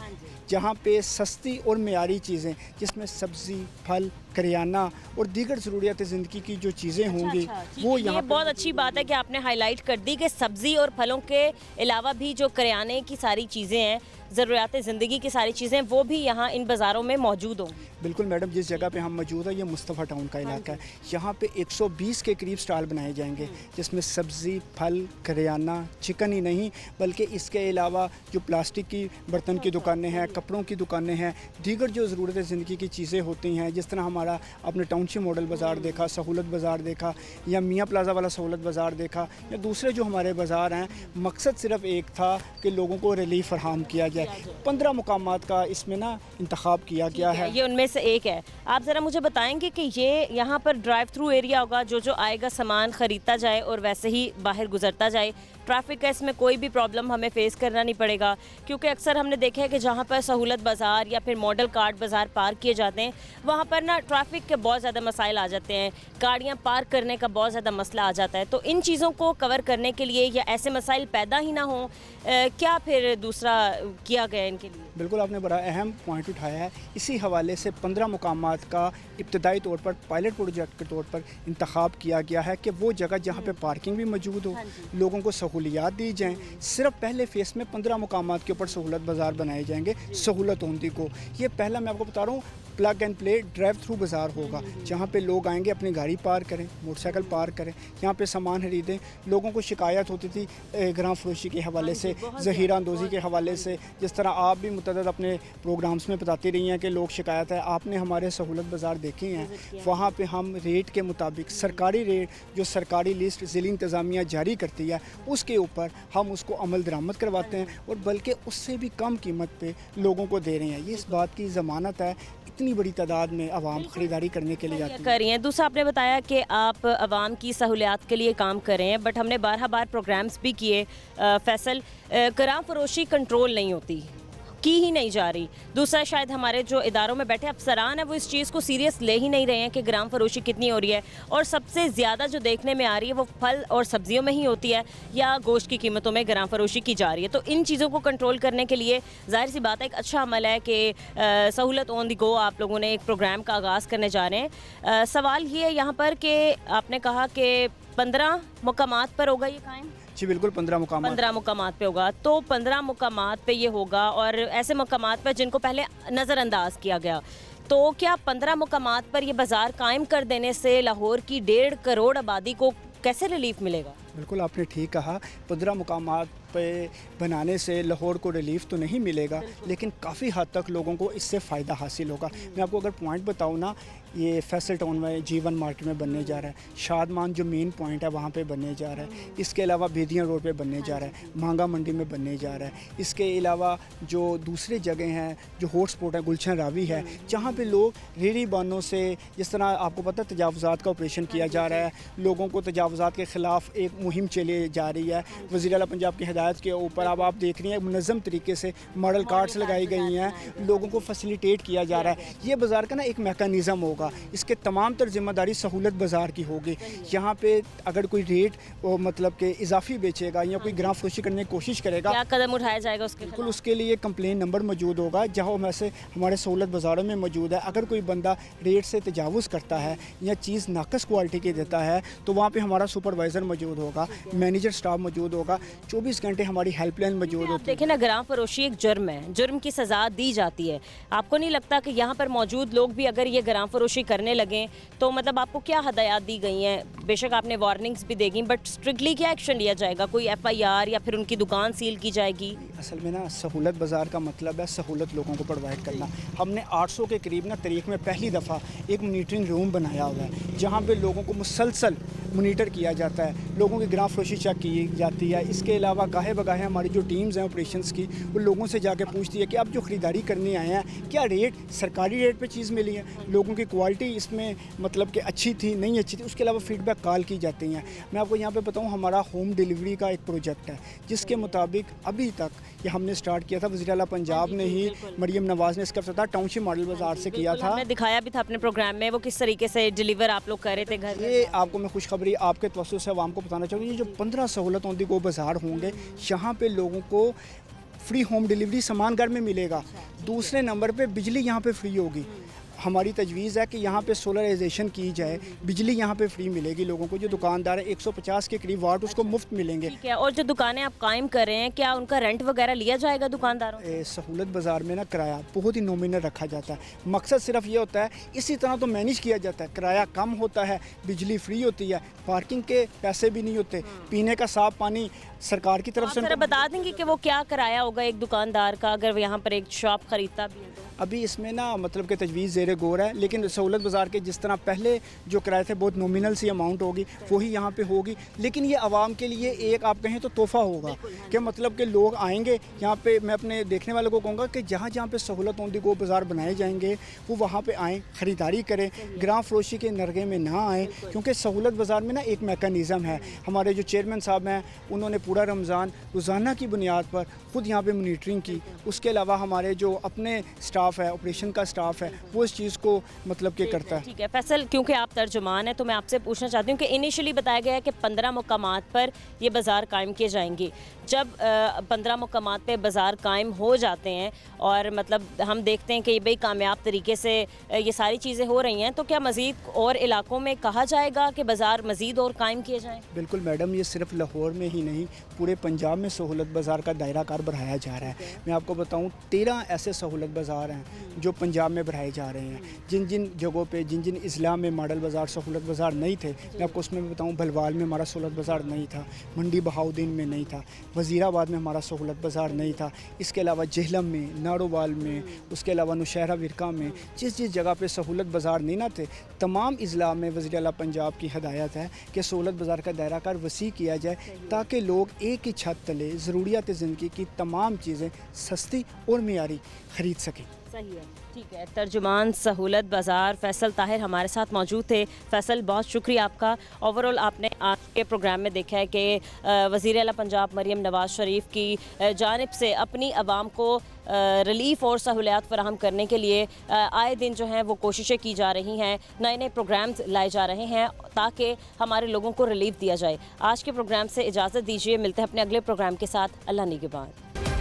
जहाँ पे सस्ती और मेयारी चीज़ें जिसमें सब्ज़ी, फल, करियाना और दीगर ज़रूरियात ज़िंदगी की जो चीज़ें होंगी वो यहाँ बहुत अच्छी बात है कि आपने हाईलाइट कर दी कि सब्ज़ी और फलों के अलावा भी जो करियाने की सारी चीज़ें हैं, ज़रूरियात ज़िंदगी की सारी चीज़ें, वो भी यहाँ इन बाज़ारों में मौजूद हों। बिल्कुल मैडम, जिस जगह पे हम मौजूद है ये मुस्तफ़ा टाउन का इलाका है। यहाँ पे 120 के करीब स्टॉल बनाए जाएंगे जिसमें सब्ज़ी, फल, करियाना, चिकन ही नहीं बल्कि इसके अलावा जो प्लास्टिक की बर्तन की दुकानें हैं, कपड़ों की दुकानें हैं, दीगर जो ज़रूरत ज़िंदगी की चीज़ें होती हैं, जिस तरह हमारा आपने टाउनशिप मॉडल बाज़ार देखा, सहूलत बाज़ार देखा, या मियाँ प्लाजा वाला सहूलत बाज़ार देखा, या दूसरे जो हमारे बाज़ार हैं, मकसद सिर्फ एक था कि लोगों को रिलीफ फराहम किया जाए। 15 मुकामात का इसमें ना इंतखाब किया गया है, ये उनमें से एक है। आप ज़रा मुझे बताएंगे कि ये यहाँ पर ड्राइव थ्रू एरिया होगा, जो आएगा सामान ख़रीदता जाए और वैसे ही बाहर गुजरता जाए। ट्रैफिक का इसमें कोई भी प्रॉब्लम हमें फ़ेस करना नहीं पड़ेगा, क्योंकि अक्सर हमने देखा है कि जहाँ पर सहूलत बाज़ार या फिर मॉडल कार्ड बाज़ार पार्क किए जाते हैं वहाँ पर ना ट्रैफिक के बहुत ज़्यादा मसाइल आ जाते हैं, गाड़ियाँ पार्क करने का बहुत ज़्यादा मसला आ जाता है। तो इन चीज़ों को कवर करने के लिए या ऐसे मसाइल पैदा ही ना हों, क्या फिर दूसरा किया गया इनके लिए? बिल्कुल, आपने बड़ा अहम पॉइंट उठाया है। इसी हवाले से 15 मुकामात का इब्तदाई तौर पर पायलट प्रोजेक्ट के तौर पर इंतखाब किया गया है कि वो जगह जहाँ पे पार्किंग भी मौजूद हो, लोगों को सहूलियात दी जाएँ। सिर्फ पहले फ़ेस में 15 मुकामात के ऊपर सहूलत बाज़ार बनाए जाएंगे सहूलतमंदी को। ये पहला मैं आपको बता रहा हूँ plug and play drive through बाज़ार होगा, जहाँ पे लोग आएंगे, अपनी गाड़ी पार्क करें, मोटरसाइकिल पार्क करें, यहाँ पे सामान खरीदें। लोगों को शिकायत होती थी ग्राम फरोशी के हवाले से, ज़हीरा अंदोज़ी के हवाले से, जिस तरह आप भी मुतअद्दिद अपने प्रोग्राम्स में बताती रही हैं कि लोग शिकायत है। आपने हमारे सहूलत बाज़ार देखे हैं, वहाँ पर हम रेट के मुताबिक सरकारी रेट, जो सरकारी लिस्ट ज़िली इंतज़ामिया जारी करती है, उसके ऊपर हम उसको अमल दरामद करवाते हैं और बल्कि उससे भी कम कीमत पे लोगों को दे रहे हैं। ये इस बात की ज़मानत है इतनी बड़ी तादाद में आवाम ख़रीदारी करने के लिए जाती कर रही हैं। दूसरा, आपने बताया कि आप आवाम की सहूलियात के लिए काम कर रहे हैं, बट हमने बारहा बार प्रोग्राम्स भी किए फैसल, ग्राम फरोशी कंट्रोल नहीं होती, की ही नहीं जा रही। दूसरा, शायद हमारे जो इदारों में बैठे अफसरान हैं वो इस चीज़ को सीरियस ले ही नहीं रहे हैं कि ग्राम फरोशी कितनी हो रही है, और सबसे ज़्यादा जो देखने में आ रही है वो फल और सब्जियों में ही होती है या गोश्त की कीमतों में ग्राम फरोशी की जा रही है। तो इन चीज़ों को कंट्रोल करने के लिए जाहिर सी बात है एक अच्छा अमल है कि सहूलत ऑन दी गो आप लोगों ने एक प्रोग्राम का आगाज़ करने जा रहे हैं। सवाल ये है यहाँ पर कि आपने कहा कि 15 मुकामात पर होगा ये कायम? जी बिल्कुल, 15 मुकाम 15 मुकामात पे होगा। तो 15 मुकामात पे ये होगा, और ऐसे मुकामात पे जिनको पहले नज़रअंदाज किया गया, तो क्या 15 मुकामात पर ये बाज़ार कायम कर देने से लाहौर की 1.5 करोड़ आबादी को कैसे रिलीफ मिलेगा? बिल्कुल आपने ठीक कहा, 15 मुकामात पे बनाने से लाहौर को रिलीफ तो नहीं मिलेगा, लेकिन काफ़ी हद तक लोगों को इससे फ़ायदा हासिल होगा। मैं आपको अगर पॉइंट बताऊँ ना, ये फैसल टाउन में G1 मार्केट में बनने जा रहा है, शादमान जो मेन पॉइंट है वहाँ पे बनने जा रहा है, इसके अलावा बेदियाँ रोड पे बनने जा रहा है, मांगा मंडी में बनने जा रहा है, इसके अलावा जो दूसरे जगह हैं जो हॉट स्पॉट है गुलशन रावी है, जहाँ पे लोग रेहड़ी बानों से, जिस तरह आपको पता है तजावुज़ात का ऑपरेशन किया जा रहा है, लोगों को तजावुज़ात के ख़िलाफ़ एक मुहिम चली जा रही है वज़ीर आला पंजाब की हिदायत के ऊपर। अब आप देख रही हैं मुनज़्ज़म तरीके से मॉडल कार्ड्स लगाई गई हैं, लोगों को फैसिलिटेट किया जा रहा है। ये बाज़ार का ना एक मैकेनिज़्म होगा, इसके तमाम तर जिम्मेदारी सहूलत बाज़ार की होगी। यहाँ पे अगर कोई रेट मतलब के इजाफी बेचेगा या कोई ग्राम फरोशी करने की कोशिश करेगा, क्या कदम उठाया जाएगा उसके बिल्कुल उसके लिए कंप्लेन नंबर मौजूद होगा, जहाँ वैसे हमारे सहूलत बाज़ारों में मौजूद है। अगर कोई बंदा रेट से तजावुज़ करता है या चीज़ नाकस क्वालिटी की देता है तो वहाँ पे हमारा सुपरवाइज़र मौजूद होगा, मैनेजर स्टाफ मौजूद होगा, 24 घंटे हमारी हेल्पलाइन मौजूद होती है। देखें ना, ग्राम फरोशी एक जुर्म है, जुर्म की सज़ा दी जाती है। आपको नहीं लगता कि यहाँ पर मौजूद लोग भी अगर ये ग्राम फरोशी करने लगें तो मतलब आपको क्या हदायत दी गई हैं? बेशक आपने वार्निंग्स भी देगी, बट स्ट्रिक्टली क्या एक्शन लिया जाएगा? कोई FIR या फिर उनकी दुकान सील की जाएगी? असल में ना सहूलत बाज़ार का मतलब है सहूलत लोगों को प्रोवाइड करना। हमने 800 के करीब ना तारीख में पहली दफ़ा एक मॉनिटरिंग रूम बनाया हुआ है, जहाँ पे लोगों को मुसलसल मोनीटर किया जाता है, लोगों की ग्राम फरोशी चेक की जाती है। इसके अलावा गाहे बगाहे हमारी जो टीम्स हैं ऑपरेशंस की, वो लोगों से जाके पूछती है कि आप जो ख़रीदारी करने आए हैं क्या रेट सरकारी रेट पे चीज़ मिली है, लोगों की क्वालिटी इसमें मतलब कि अच्छी थी नहीं अच्छी थी। उसके अलावा फ़ीडबैक कॉल की जाती हैं। मैं आपको यहाँ पे बताऊँ, हमारा होम डिलीवरी का एक प्रोजेक्ट है जिसके मुताबिक अभी तक ये हमने स्टार्ट किया था, वज़ीर आला पंजाब ने ही, मरियम नवाज़ ने इसका इफ्तिताह टाउनशिप मॉडल बाज़ार से किया था। हमने दिखाया भी था अपने प्रोग्राम में, वो किस तरीके से डिलीवर आप लोग कर रहे थे घर। ये आपको मैं खुशखबरी आपके तवज्जुह से आवाम को बताना चाहूँगी, ये जो 15 सहूलत ऑन दी गो बाज़ार होंगे, यहाँ पे लोगों को फ्री होम डिलीवरी सामान घर में मिलेगा। दूसरे नंबर पे बिजली यहाँ पे फ्री होगी। हमारी तजवीज़ है कि यहाँ पे सोलराइजेशन की जाए, बिजली यहाँ पे फ्री मिलेगी लोगों को। जो दुकानदार है 150 के करीब वाट उसको मुफ्त मिलेंगे। ठीक है, और जो दुकानें आप कायम कर रहे हैं, क्या उनका रेंट वगैरह लिया जाएगा दुकानदारों से? सहूलत बाज़ार में ना किराया बहुत ही नॉमिनल रखा जाता है। मकसद सिर्फ ये होता है, इसी तरह तो मैनेज किया जाता है, किराया कम होता है, बिजली फ्री होती है, पार्किंग के पैसे भी नहीं होते, पीने का साफ पानी सरकार की तरफ से। जरा बता देंगे कि वो क्या किराया होगा एक दुकानदार का अगर यहाँ पर एक शॉप खरीदता भी है तो? अभी इसमें ना मतलब कि तजवीज़ ज़ेर गौर है, लेकिन सहूलत बाज़ार के जिस तरह पहले जो किराए थे बहुत नॉमिनल सी अमाउंट होगी, वही यहाँ पे होगी। लेकिन ये आवाम के लिए एक आप कहें तो तोहफ़ा होगा कि मतलब कि लोग आएंगे यहाँ पे। मैं अपने देखने वालों को कहूँगा कि जहाँ जहाँ पे सहूलत ऑन दी गो बाज़ार बनाए जाएंगे वो वहाँ पे आएँ, ख़रीदारी करें, ग्राम फरोशी के नरगे में ना आएँ, क्योंकि सहूलत बाज़ार में ना एक मैकेनिज़्म है। हमारे जो चेयरमैन साहब हैं उन्होंने पूरा रमज़ान रोज़ाना की बुनियाद पर ख़ुद यहाँ पर मॉनिटरिंग की। उसके अलावा हमारे जो अपने स्टाफ है, ऑपरेशन का स्टाफ है, वो इस चीज़ को मतलब कि करता है। ठीक है फैसल, क्योंकि आप तर्जुमान हैं तो मैं आपसे पूछना चाहती हूँ कि इनिशियली बताया गया है कि 15 मुकामात पर ये बाज़ार कायम किए जाएंगे। जब 15 मुकामात पे बाज़ार कायम हो जाते हैं और मतलब हम देखते हैं कि भाई कामयाब तरीके से ये सारी चीज़ें हो रही हैं, तो क्या मज़ीद और इलाकों में कहा जाएगा कि बाज़ार मज़ीद और कायम किए जाएँ? बिल्कुल मैडम, ये सिर्फ लाहौर में ही नहीं पूरे पंजाब में सहूलत बाज़ार का दायरा कार बढ़ाया जा रहा है। मैं आपको बताऊँ 13 ऐसे सहूलत बाज़ार हैं जो पंजाब में बढ़ाए जा रहे हैं। जिन जिन जगहों पे जिन जिन इस्लाम में मॉडल बाज़ार सहूलत बाज़ार नहीं थे, मैं आपको उसमें बताऊँ भलवाल में हमारा सहूलत बाज़ार नहीं था, मंडी बहाउद्दीन में नहीं था, वज़ीराबाद में हमारा सहूलत बाज़ार नहीं था, इसके अलावा जेहलम में, नारोवाल में, उसके अलावा नौशहरा विरका में, जिस जिस जगह पे सहूलत बाज़ार नहीं ना थे, तमाम इज़ला में वज़ीर आला पंजाब की हदायत है कि सहूलत बाज़ार का दायरा कार वसी किया जाए ताकि लोग एक ही छत तले ज़रूरियात ज़िंदगी की तमाम चीज़ें सस्ती और मियारी ख़रीद सकें। सही है, ठीक है। तर्जुमान सहूलत बाज़ार फैसल ताहिर हमारे साथ मौजूद थे। फैसल, बहुत शुक्रिया आपका। ओवरऑल आपने आज के प्रोग्राम में देखा है कि वज़ीर आला पंजाब मरीम नवाज़ शरीफ की जानिब से अपनी आवाम को रिलीफ़ और सहूलियात फराहम करने के लिए आए दिन जो हैं वो कोशिशें की जा रही हैं, नए नए प्रोग्राम्स लाए जा रहे हैं ताकि हमारे लोगों को रिलीफ दिया जाए। आज के प्रोग्राम से इजाज़त दीजिए, मिलते हैं अपने अगले प्रोग्राम के साथ। अल्लाह निगहबान।